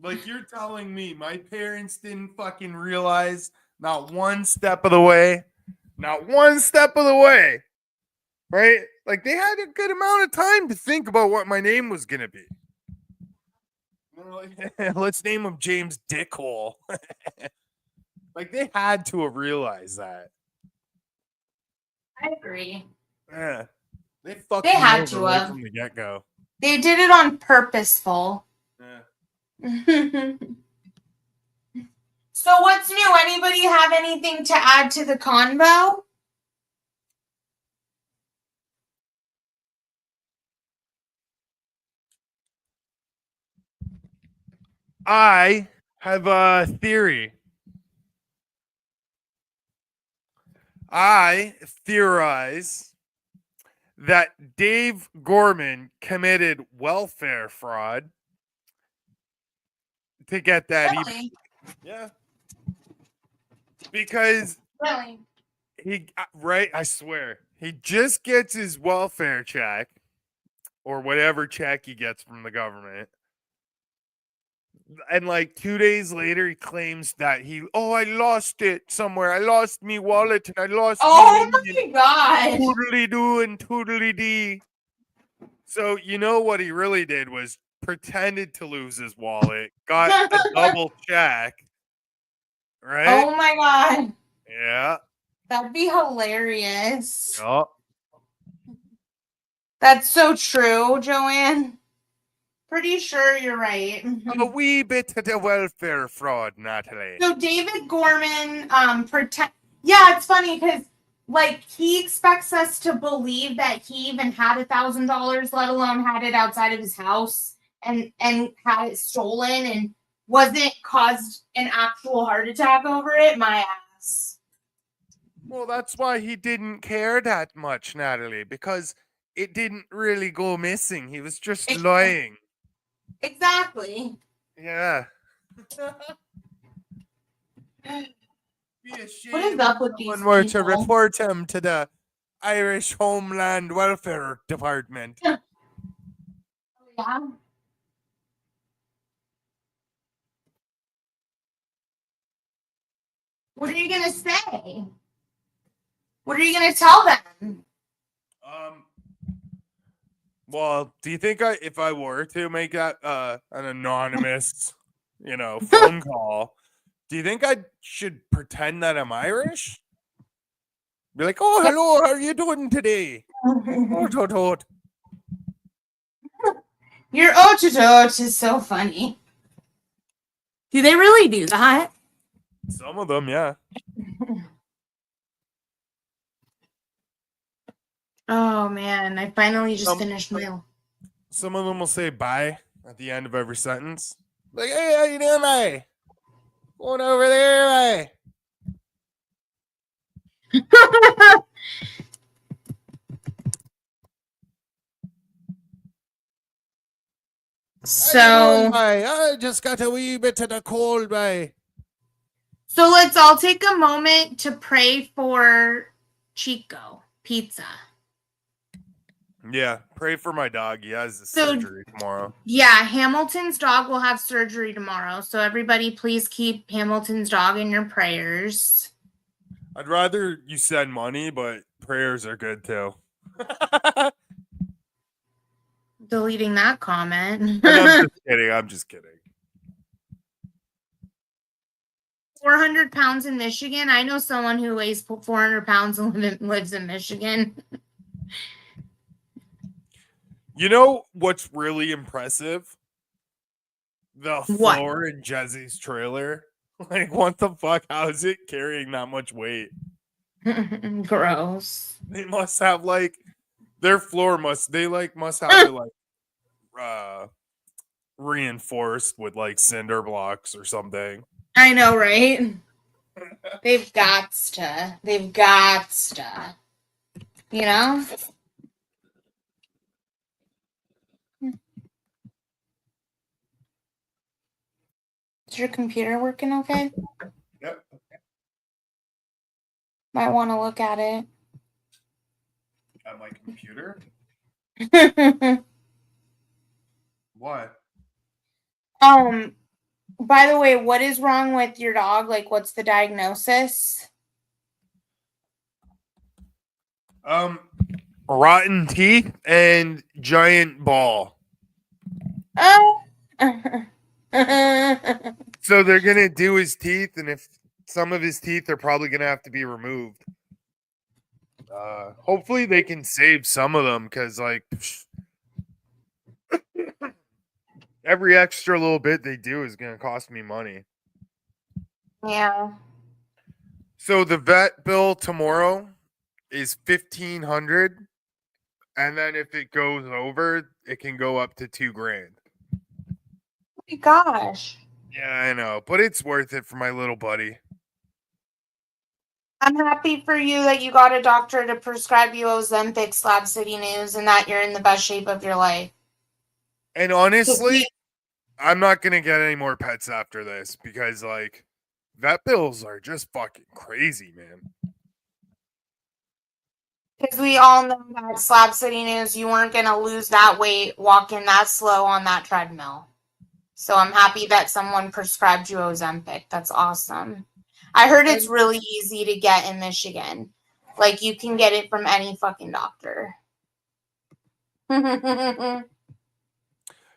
C: Like, you're telling me my parents didn't fucking realize not one step of the way, right? Like, they had a good amount of time to think about what my name was going to be. They're like, let's name him James Dickhole. Like, they had to have realized that.
A: I agree.
C: Yeah. They fucking
A: had
C: knew
A: to
C: right
A: have.
C: from the get-go.
A: They did it on purposeful.
C: Yeah.
A: So what's new? Anybody have anything to add to the convo?
C: I have a theory. I theorize that Dave Gorman committed welfare fraud to get that.
A: Really?
C: Yeah. Because
A: Really?
C: right, I swear, he just gets his welfare check or whatever check he gets from the government. And like 2 days later, he claims that I lost it somewhere. I lost me wallet and I lost.
A: Oh my god!
C: Toodly do and toodly dee. So you know what he really did was pretended to lose his wallet, got a double check, right?
A: Oh my god!
C: Yeah.
A: That'd be hilarious.
C: Oh.
A: That's so true, Joanne. Pretty sure you're right.
C: A wee bit of the welfare fraud, Natalie.
A: So David Gorman, yeah, it's funny because like he expects us to believe that he even had $1,000, let alone had it outside of his house and had it stolen and wasn't caused an actual heart attack over it. My ass.
C: Well, that's why he didn't care that much, Natalie, because it didn't really go missing. He was just lying.
A: Exactly.
C: Yeah.
A: What is up with these
C: Someone were to
A: people?
C: report him to the Irish Homeland Welfare Department.
A: Yeah. What are you gonna say? What are you gonna tell them?
C: Well, do you think if I were to make that an anonymous, phone call, do you think I should pretend that I'm Irish? Be like, oh, hello, how are you doing today? Oh,
A: Your ototot is so funny. Do they really do that?
C: Some of them, yeah.
A: Oh man, I finally just
C: Some-
A: finished my.
C: Some of them will say bye at the end of every sentence. Like, hey, how you doing, bye? Going over there, bye.
A: So,
C: I just got a wee bit of the cold, bye.
A: so let's all take a moment to pray for Chico Pizza.
C: Yeah, pray for my dog. He has the
A: So-
C: surgery tomorrow.
A: Yeah, Hamilton's dog will have surgery tomorrow. So everybody please keep Hamilton's dog in your prayers.
C: I'd rather you send money, but prayers are good too.
A: Deleting that comment.
C: And I'm just kidding. I'm just kidding.
A: 400 pounds in Michigan. I know someone who weighs 400 pounds and lives in Michigan.
C: You know what's really impressive? The
A: What?
C: floor in Jesse's trailer. Like, what the fuck? How is it carrying that much weight?
A: Gross.
C: They must have like their floor must have it like reinforced with like cinder blocks or something.
A: I know, right? They've got to. They've got to. You know? Is your computer working okay?
C: Yep.
A: Might want to look at it.
C: At my computer? What?
A: By the way, what is wrong with your dog? Like, what's the diagnosis?
C: Rotten teeth and giant ball.
A: Oh.
C: So they're gonna do his teeth, and if some of his teeth are probably gonna have to be removed. Hopefully they can save some of them, because like every extra little bit they do is gonna cost me money.
A: Yeah.
C: So the vet bill tomorrow is $1,500, and then if it goes over, it can go up to $2,000.
A: Oh my gosh.
C: Yeah, I know, but it's worth it for my little buddy.
A: I'm happy for you that you got a doctor to prescribe you Ozempic, Slab City News, and that you're in the best shape of your life.
C: And honestly, I'm not gonna get any more pets after this, because like vet bills are just fucking crazy, man.
A: Because we all know that Slab City News, you weren't going to lose that weight walking that slow on that treadmill. So I'm happy that someone prescribed you Ozempic. That's awesome. I heard it's really easy to get in Michigan. Like, you can get it from any fucking doctor.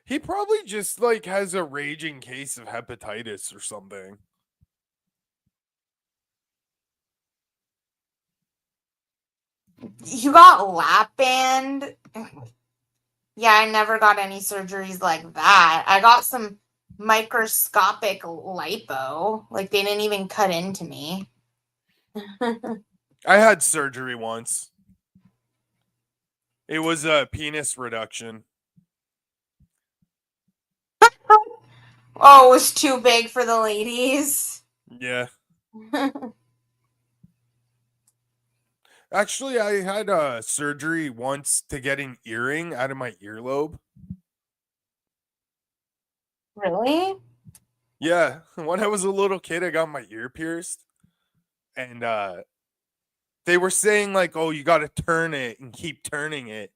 C: He probably just like has a raging case of hepatitis or something.
A: You got lap band? Yeah, I never got any surgeries like that. I got some microscopic lipo. Like, they didn't even cut into me.
C: I had surgery once. It was a penis reduction.
A: Oh, it was too big for the ladies.
C: Yeah. Actually, I had a surgery once to get an earring out of my earlobe.
A: Really?
C: Yeah, when I was a little kid, I got my ear pierced. And they were saying like, "Oh, you got to turn it and keep turning it."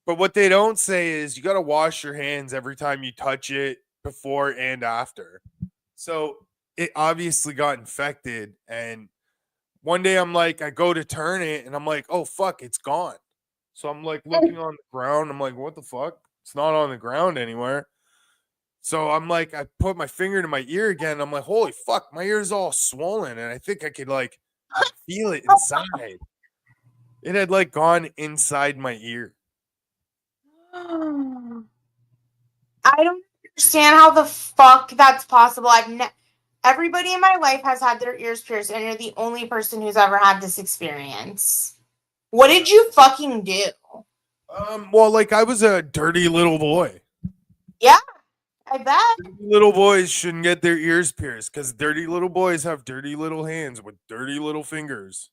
C: But what they don't say is you got to wash your hands every time you touch it, before and after. So it obviously got infected, and one day I'm like, I go to turn it and I'm like, oh fuck, it's gone. So I'm like looking on the ground. I'm like, what the fuck? It's not on the ground anywhere. So I'm like, I put my finger to my ear again. I'm like, holy fuck, my ear's all swollen, and I think I could like feel it inside. It had like gone inside my ear.
A: I don't understand how the fuck that's possible. Everybody in my life has had their ears pierced, and you're the only person who's ever had this experience. What did you fucking do?
C: Well, like I was a dirty little boy.
A: Yeah, I bet.
C: Little boys shouldn't get their ears pierced because dirty little boys have dirty little hands with dirty little fingers.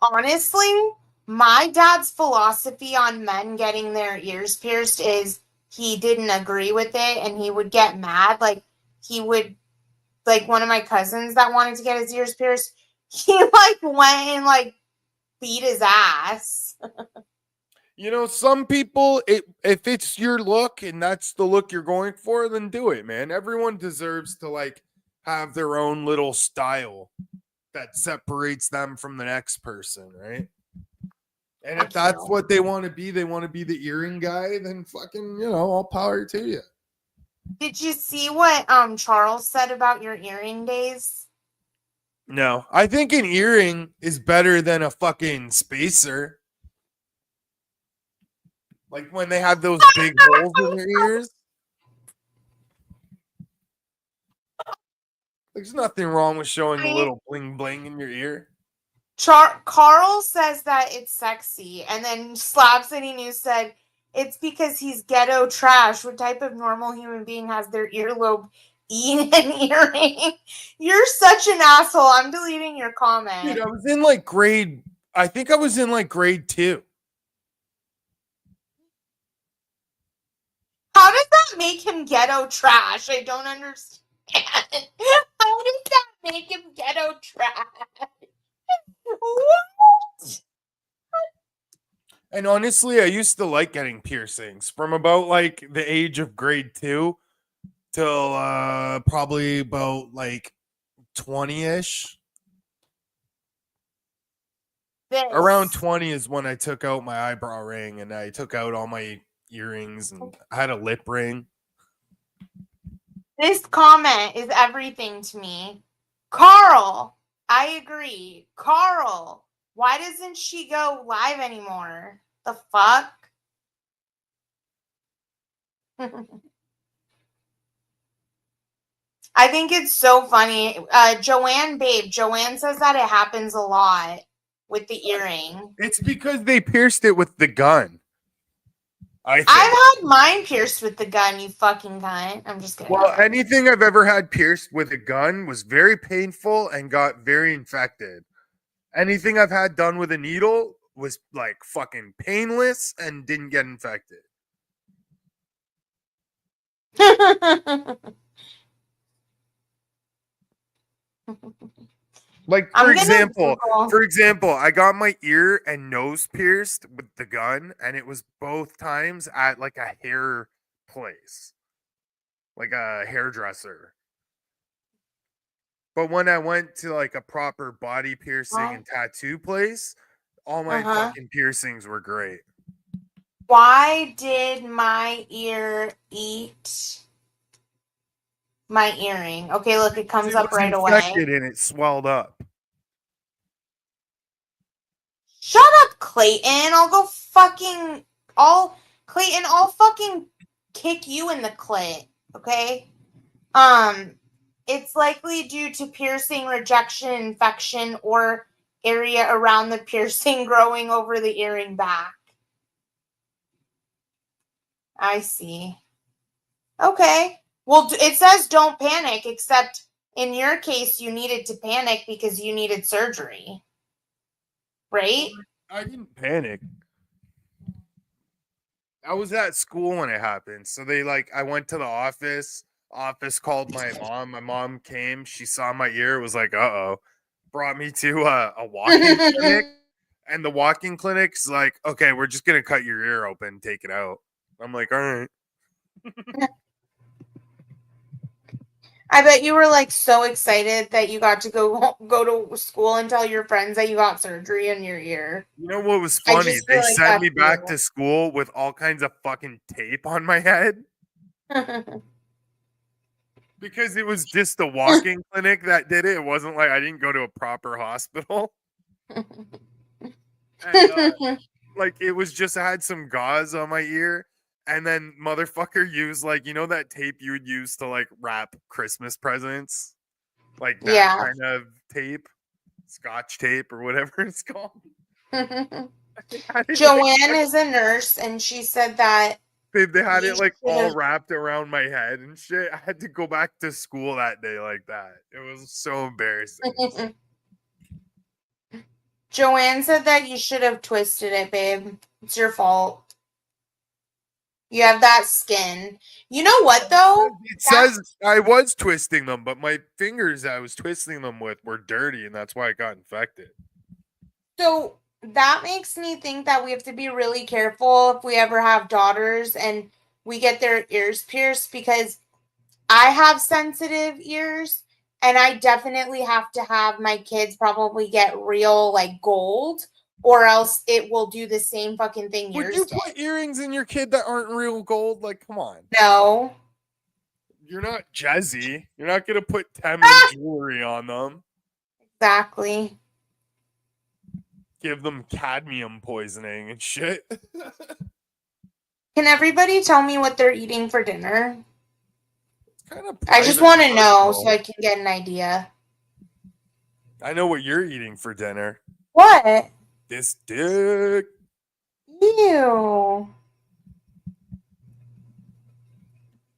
A: Honestly, my dad's philosophy on men getting their ears pierced is he didn't agree with it and he would get mad. Like, he would, like, one of my cousins that wanted to get his ears pierced, he, like, went and, like, beat his ass.
C: You know, some people, if it's your look and that's the look you're going for, then do it, man. Everyone deserves to, like, have their own little style that separates them from the next person, right? And if that's what they want to be the earring guy, then fucking, you know, all power to you.
A: Did you see what Charles said about your earring days?
C: No, I think an earring is better than a fucking spacer. Like when they have those big holes in their ears. There's nothing wrong with showing a little bling bling in your ear.
A: Carl says that it's sexy, and then Slab City News said it's because he's ghetto trash. What type of normal human being has their earlobe eaten an earring? You're such an asshole. I'm deleting your comment.
C: Dude, I was in like grade 2.
A: How does that make him ghetto trash? I don't understand. How does that make him ghetto trash? What?
C: And honestly, I used to like getting piercings from about like the age of grade 2 till probably about like 20-ish. Around 20 is when I took out my eyebrow ring and I took out all my earrings and I had a lip ring.
A: This comment is everything to me. Carl, I agree. Carl, why doesn't she go live anymore? The fuck? I think it's so funny. Joanne says that it happens a lot with the earring.
C: It's because they pierced it with the gun.
A: I've had mine pierced with the gun, you fucking cunt. I'm just kidding.
C: Well, anything I've ever had pierced with a gun was very painful and got very infected. Anything I've had done with a needle was like fucking painless and didn't get infected. Like for example, I got my ear and nose pierced with the gun, and it was both times at like a hair place, like a hairdresser. But when I went to like a proper body piercing and tattoo place, all my fucking piercings were great.
A: Why did my ear eat my earring? Okay, look, it comes up right away.
C: And it swelled up.
A: Shut up, Clayton. I'll fucking kick you in the clit, okay? It's likely due to piercing, rejection, infection, or area around the piercing growing over the earring back. I see. Okay. Well, it says don't panic, except in your case, you needed to panic because you needed surgery. Right?
C: I didn't panic. I was at school when it happened. So I went to the office. Office called my mom. My mom came. She saw my ear. Was like, uh-oh. Brought me to a walking clinic. And the walking clinic's like, okay, we're just going to cut your ear open, take it out. I'm like, all right.
A: I bet you were like so excited that you got to go to school and tell your friends that you got surgery in your ear.
C: You know what was funny? They sent me back to school with all kinds of fucking tape on my head. Because it was just the walking clinic that did it. It wasn't like I didn't go to a proper hospital. And, like it was just I had some gauze on my ear. And then motherfucker used like, you know, that tape you would use to like wrap Christmas presents? Like that
A: Yeah.
C: kind of tape, Scotch tape or whatever it's called.
A: Joanne is a nurse, and she said that
C: Babe, they had
A: you
C: it like all
A: should've-
C: wrapped around my head and shit. I had to go back to school that day like that. It was so embarrassing.
A: Joanne said that you should have twisted it, babe. It's your fault. You have that skin. You know what, though?
C: It says I was twisting them, but my fingers I was twisting them with were dirty, and that's why I got infected.
A: So that makes me think that we have to be really careful if we ever have daughters and we get their ears pierced, because I have sensitive ears, and I definitely have to have my kids probably get real like gold, or else it will do the same fucking thing
C: Would
A: yours
C: you
A: did.
C: put earrings in your kid that aren't real gold? Like, come on.
A: No.
C: You're not Jezzy. You're not gonna put Temin jewelry on them.
A: Exactly.
C: Give them cadmium poisoning and shit.
A: Can everybody tell me what they're eating for dinner?
C: Kind of.
A: I just want to know so I can get an idea.
C: I know what you're eating for dinner.
A: What?
C: This dick.
A: Ew.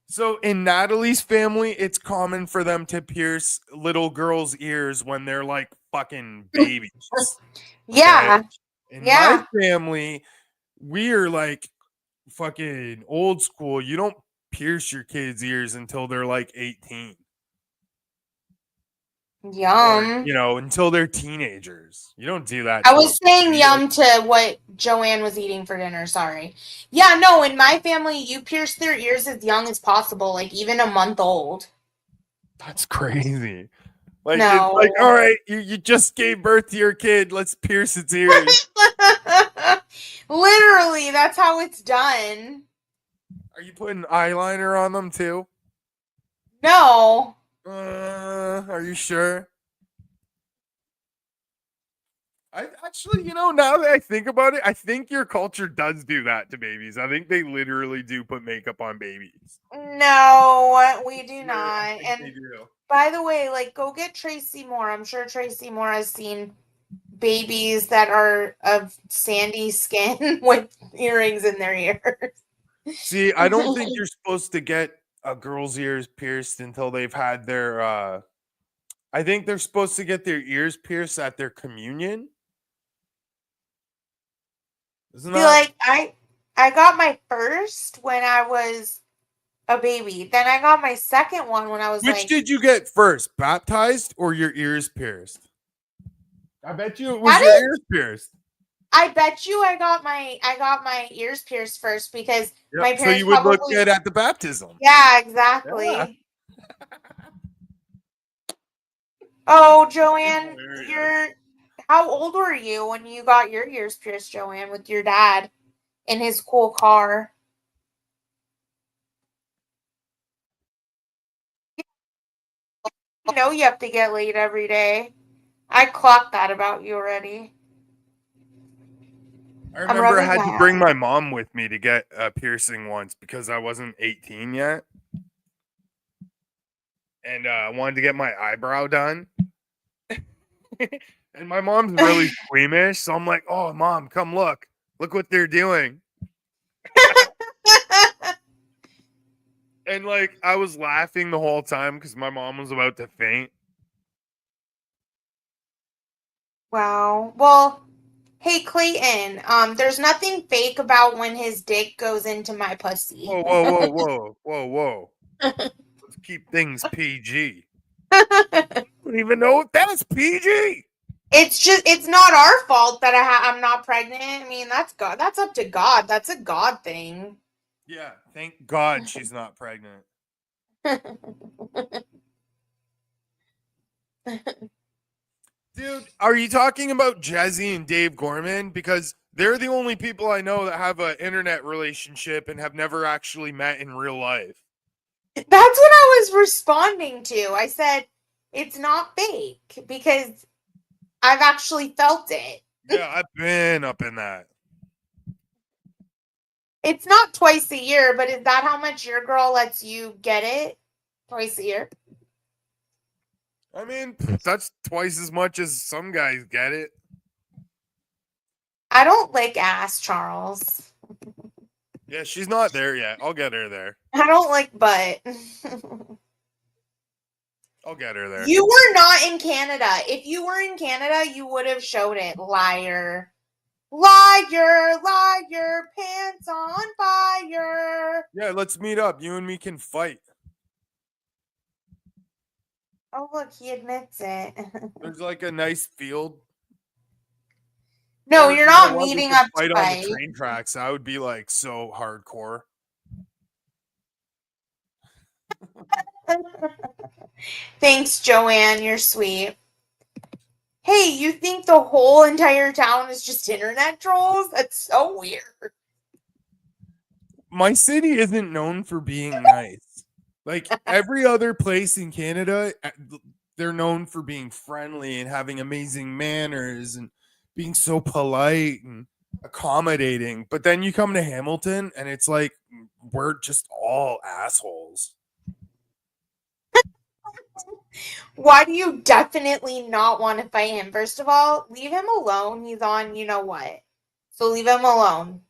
C: So in Natalie's family, it's common for them to pierce little girls' ears when they're like fucking babies.
A: Yeah.
C: In
A: Yeah.
C: my family, we are like fucking old school. You don't pierce your kids' ears until they're like 18.
A: Yum.
C: Or, you know, until they're teenagers. You don't do that.
A: I
C: to
A: was
C: a
A: saying
C: baby.
A: yum to what Joanne was eating for dinner. Sorry. Yeah, no, in my family, you pierce their ears as young as possible, like even a month old.
C: That's crazy. Like,
A: No.
C: it's like, all right, you just gave birth to your kid. Let's pierce its ears.
A: Literally, that's how it's done.
C: Are you putting eyeliner on them too?
A: No.
C: Are you sure? I actually, you know, now that I think about it, I think your culture does do that to babies. I think they literally do put makeup on babies.
A: No, we do
C: I
A: not.
C: think
A: And
C: they do.
A: by the way, like, go get Tracy Moore. I'm sure Tracy Moore has seen babies that are of sandy skin with earrings in their ears.
C: See, I don't think you're supposed to get a girl's ears pierced until they've had their I think they're supposed to get their ears pierced at their communion. Isn't
A: See,
C: that
A: like I got my first when I was a baby. Then I got my second one when I was
C: which
A: like,
C: did you get first, baptized or your ears pierced? I bet you it was
A: That
C: your
A: is-
C: ears pierced.
A: I bet you I got my ears pierced first because
C: Yep,
A: my
C: so
A: parents
C: you would look
A: probably-
C: good at the baptism.
A: yeah, exactly.
C: Yeah.
A: Oh, Joanne,
C: Hilarious.
A: how old were you when you got your ears pierced, Joanne, with your dad in his cool car? You know you have to get laid every day. I clocked that about you already.
C: I remember I
A: rubbing
C: had
A: my
C: to bring
A: eye.
C: my mom with me to get a piercing once because I wasn't 18 yet. And I wanted to get my eyebrow done. And my mom's really squeamish. So I'm like, oh, mom, come look. Look what they're doing. And like, I was laughing the whole time because my mom was about to faint.
A: Wow. Well, hey Clayton, there's nothing fake about when his dick goes into my pussy.
C: Whoa, whoa, whoa, whoa, whoa, whoa. Let's keep things PG. I don't even know if that's PG.
A: It's not our fault that I'm not pregnant. I mean, that's God. That's up to God. That's a God thing.
C: Yeah, thank God she's not pregnant. Dude, are you talking about Jazzy and Dave Gorman? Because they're the only people I know that have an internet relationship and have never actually met in real life.
A: That's what I was responding to. I said, it's not fake because I've actually felt it.
C: Yeah, I've been up in that.
A: It's not twice a year, but is that how much your girl lets you get it? Twice a year?
C: I mean, that's twice as much as some guys get it.
A: I don't like ass, Charles.
C: Yeah, she's not there yet. I'll get her there.
A: I don't like butt.
C: I'll get her there.
A: You were not in Canada. If you were in Canada, you would have showed it. Liar. Liar, liar, pants on fire.
C: Yeah, let's meet up. You and me can fight.
A: Oh, look, he admits it.
C: There's like a nice field.
A: No,
C: Or,
A: you're
C: you
A: not
C: know what, we
A: meeting
C: could
A: up to
C: fight on
A: fight.
C: the train tracks. That would be like so hardcore.
A: Thanks, Joanne. You're sweet. Hey, you think the whole entire town is just internet trolls? That's so weird.
C: My city isn't known for being nice. Like every other place in Canada, they're known for being friendly and having amazing manners and being so polite and accommodating. But then you come to Hamilton and it's like we're just all assholes.
A: Why do you definitely not want to fight him? First of all, leave him alone. He's on you know what. So leave him alone.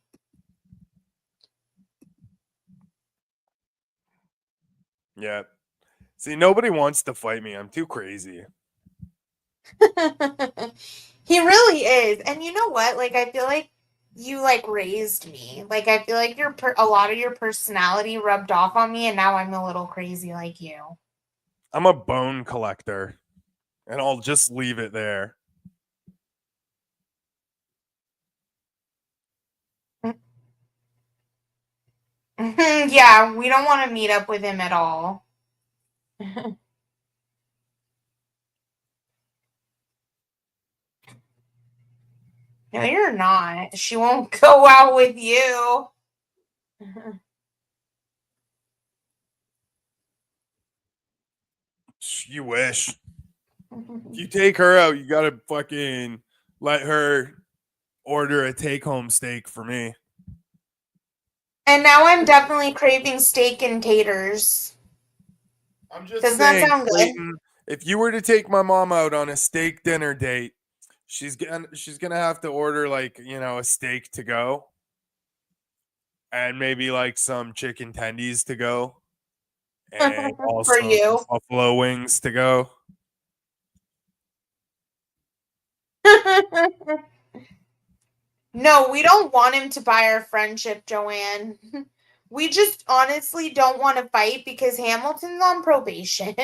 C: Yeah. See, nobody wants to fight me. I'm too crazy.
A: He really is. And you know what? Like, I feel like you like raised me. Like, I feel like a lot of your personality rubbed off on me, and now I'm a little crazy like you.
C: I'm a bone collector, and I'll just leave it there.
A: Yeah, we don't want to meet up with him at all. No, you're not. She won't go out with you.
C: You wish. If you take her out, you gotta fucking let her order a take-home steak for me.
A: And now I'm definitely craving steak and taters.
C: I'm just
A: Doesn't that
C: saying,
A: sound good?
C: Clayton, if you were to take my mom out on a steak dinner date, she's gonna have to order like, you know, a steak to go. And maybe like some chicken tendies to go. And also
A: For you.
C: buffalo wings to go.
A: No, we don't want him to buy our friendship, Joanne. We just honestly don't want to fight because Hamilton's on probation.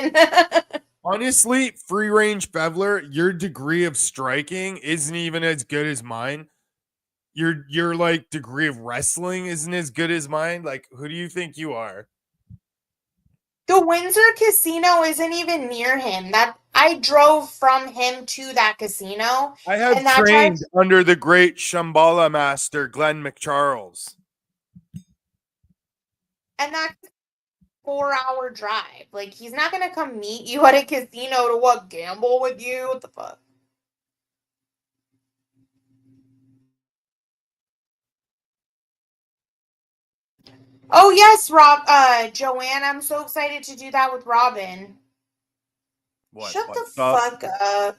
C: Honestly, free range Bevler, your degree of striking isn't even as good as mine. Your like degree of wrestling isn't as good as mine. Like, who do you think you are?
A: The Windsor Casino isn't even near him. That I drove from him to that casino.
C: I have
A: And that
C: trained
A: drives-
C: under the great Shambhala master Glenn McCharles.
A: And that's a 4-hour drive. Like, he's not gonna come meet you at a casino to what, gamble with you? What the fuck? Oh yes, Joanne, I'm so excited to do that with Robin.
C: What?
A: Shut the
C: What's up?
A: fuck up.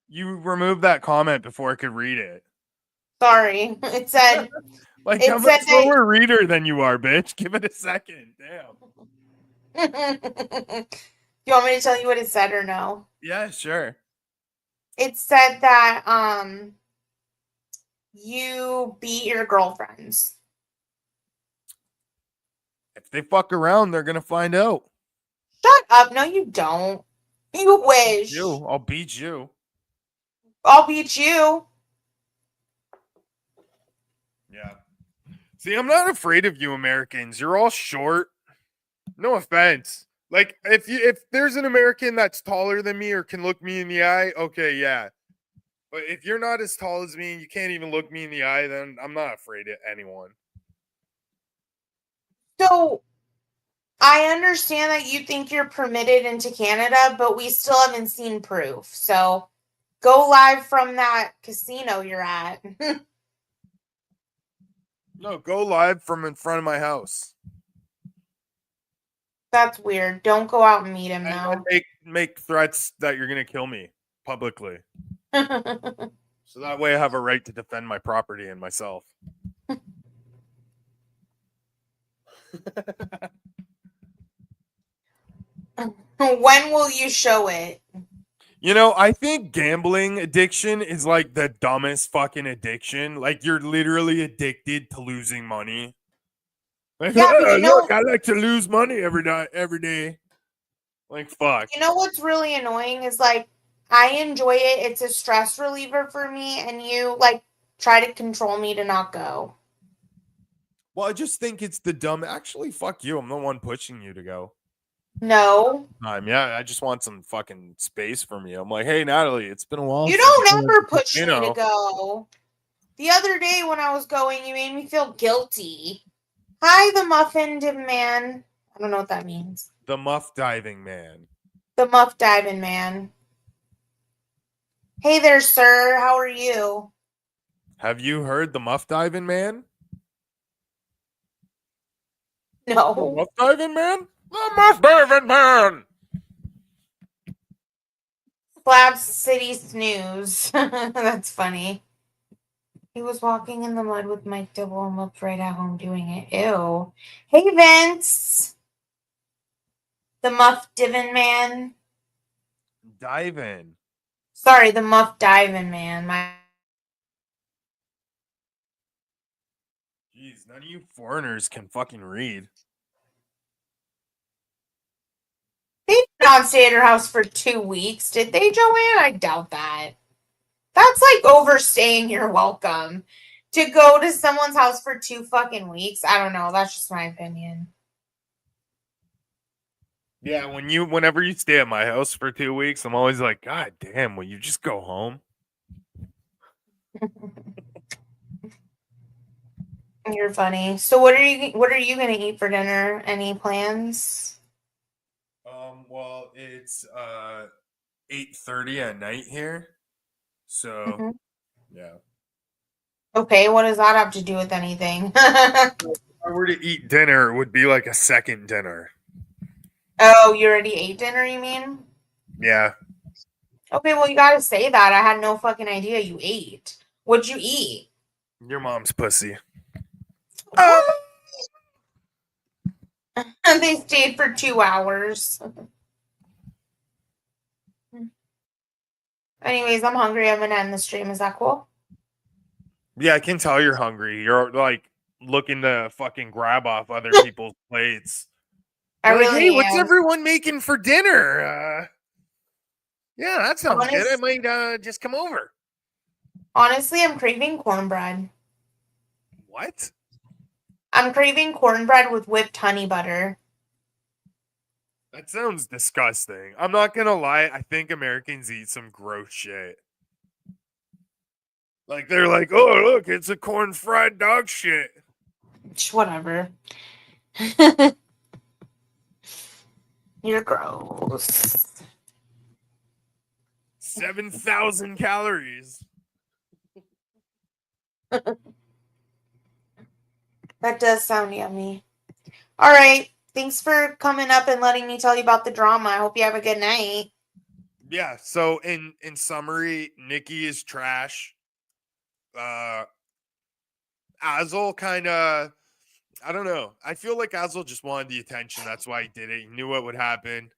C: You removed that comment before I could read it.
A: Sorry. It said
C: Like,
A: It
C: I'm
A: said
C: a
A: that-
C: slower reader than you are, bitch. Give it a second. Damn.
A: You want me to tell you what it said or no?
C: Yeah, sure.
A: It said that you beat your girlfriends.
C: If they fuck around, they're gonna find out.
A: Shut up. No, you don't. You wish.
C: I'll beat you.
A: I'll beat you.
C: Yeah. See, I'm not afraid of you Americans. You're all short. No offense. Like, if there's an American that's taller than me or can look me in the eye, okay, yeah. But if you're not as tall as me and you can't even look me in the eye, then I'm not afraid of anyone.
A: So I understand that you think you're permitted into Canada, but we still haven't seen proof. So go live from that casino you're at.
C: No, go live from in front of my house.
A: That's weird. Don't go out and meet him
C: And
A: though.
C: make threats that you're gonna kill me publicly. So that way I have a right to defend my property and myself.
A: When will you show it?
C: You know, I think gambling addiction is like the dumbest fucking addiction. Like you're literally addicted to losing money. Like,
A: Yeah, but you know-
C: look, I like to lose money every day. Like fuck.
A: You know what's really annoying is like I enjoy it. It's a stress reliever for me, and you like try to control me to not go.
C: Well, I just think it's the dumb. Actually, fuck you. I'm the one pushing you to go.
A: No.
C: Yeah, I just want some fucking space from you. I'm like, hey, Natalie, it's been a while.
A: You
C: since
A: don't
C: we went
A: ever
C: to
A: push me to
C: casino."
A: go. The other day when I was going, you made me feel guilty. Hi, the muffin man. I don't know what that means.
C: The muff diving man.
A: The muff diving man. Hey there, sir. How are you?
C: Have you heard the muff diving man? The
A: No.
C: muff diving man? The muff diving man.
A: Slab City Snooze. That's funny. He was walking in the mud with Mike Dibble and looked right at home doing it. Ew. Hey, Vince. The Muff Divin Man.
C: Diving.
A: Sorry, the Muff Divin Man.
C: Jeez, none of you foreigners can fucking read.
A: They did not stay at her house for 2 weeks, did they, Joanne? I doubt that. That's like overstaying your welcome. To go to someone's house for 2 fucking weeks. I don't know. That's just my opinion.
C: Yeah, whenever you stay at my house for 2 weeks, I'm always like, God damn, will you just go home?
A: You're funny. So what are you gonna eat for dinner? Any plans?
C: Well, it's 8:30 at night here. So
A: Mhm.
C: yeah.
A: Okay, what does that have to do with anything?
C: If I were to eat dinner, it would be like a second dinner.
A: Oh, you already ate dinner, you mean?
C: Yeah.
A: Okay, well, you gotta say that. I had no fucking idea you ate. What'd you eat?
C: Your mom's pussy.
A: They stayed for 2 hours. Anyways, I'm hungry. I'm gonna end the stream. Is that cool?
C: Yeah, I can tell you're hungry. You're like looking to fucking grab off other people's plates.
A: I
C: You're like,
A: really
C: hey,
A: am.
C: what's everyone making for dinner? Yeah, that sounds good. I might just come over.
A: Honestly, I'm craving cornbread.
C: What?
A: I'm craving cornbread with whipped honey butter.
C: That sounds disgusting. I'm not gonna lie. I think Americans eat some gross shit. Like they're like, oh look, it's a corn fried dog shit.
A: Whatever. You're gross.
C: 7,000 calories.
A: That does sound yummy. All right. Thanks for coming up and letting me tell you about the drama. I hope you have a good night.
C: Yeah. So in summary, Nikki is trash. Azel kind of, I don't know. I feel like Azel just wanted the attention. That's why he did it. He knew what would happen.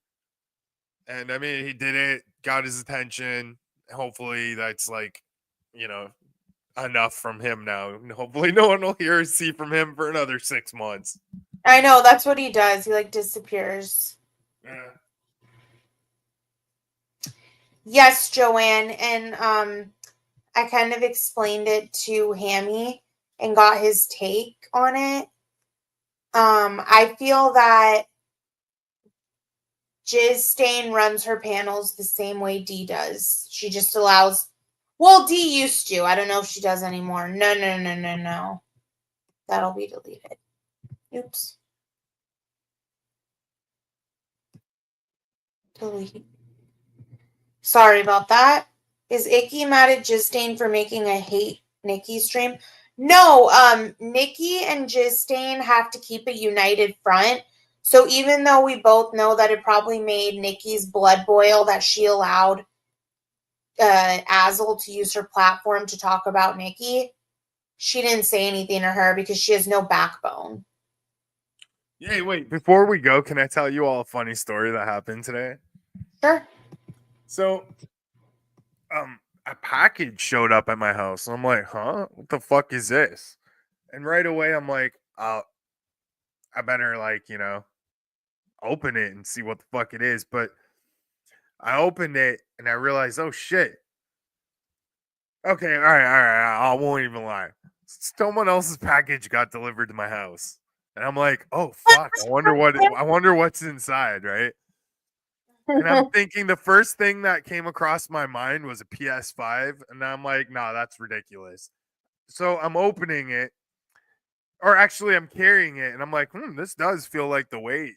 C: And I mean, he did it, got his attention. Hopefully that's like, you know, enough from him now. Hopefully no one will hear or see from him for another 6 months.
A: I know. That's what he does. He like disappears.
C: Yeah.
A: Yes, Joanne. And I kind of explained it to Hammy and got his take on it. I feel that Jiz Stain runs her panels the same way Dee does. She just allows. Well, Dee used to. I don't know if she does anymore. No. That'll be deleted. Oops. Delete. Sorry about that. Is Icky mad at Jistain for making a hate Nikki stream? No, Nikki and Jistain have to keep a united front. So even though we both know that it probably made Nikki's blood boil that she allowed Azel to use her platform to talk about Nikki, she didn't say anything to her because she has no backbone.
C: Yeah, wait. Before we go, can I tell you all a funny story that happened today?
A: Sure.
C: So, a package showed up at my house. I'm like, huh? What the fuck is this? And right away, I'm like, I better, like, open it and see what the fuck it is. But I opened it and I realized, oh shit. Okay, all right. I won't even lie. Someone else's package got delivered to my house. And I'm like, oh fuck. I wonder what's inside, right? And I'm thinking the first thing that came across my mind was a PS5. And I'm like, nah, that's ridiculous. So I'm opening it. Or actually, I'm carrying it. And I'm like, this does feel like the weight,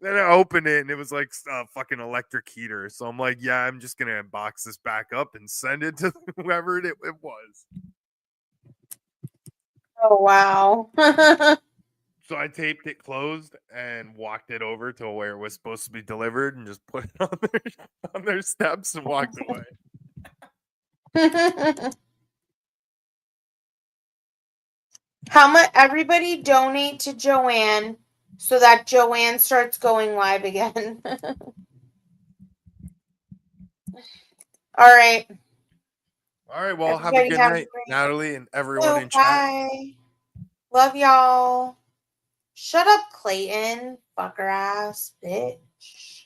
C: Then I opened it and it was like a fucking electric heater. So I'm like, yeah, I'm just going to box this back up and send it to whoever it was.
A: Oh, wow.
C: So I taped it closed and walked it over to where it was supposed to be delivered and just put it on their steps and walked away.
A: How much? Everybody donate to Joanne so that Joanne starts going live again. All right.
C: All right. Well,
A: Everybody
C: have a good night, Natalie, and everyone in chat.
A: Bye. Love y'all. Shut up, Clayton. Fucker ass bitch.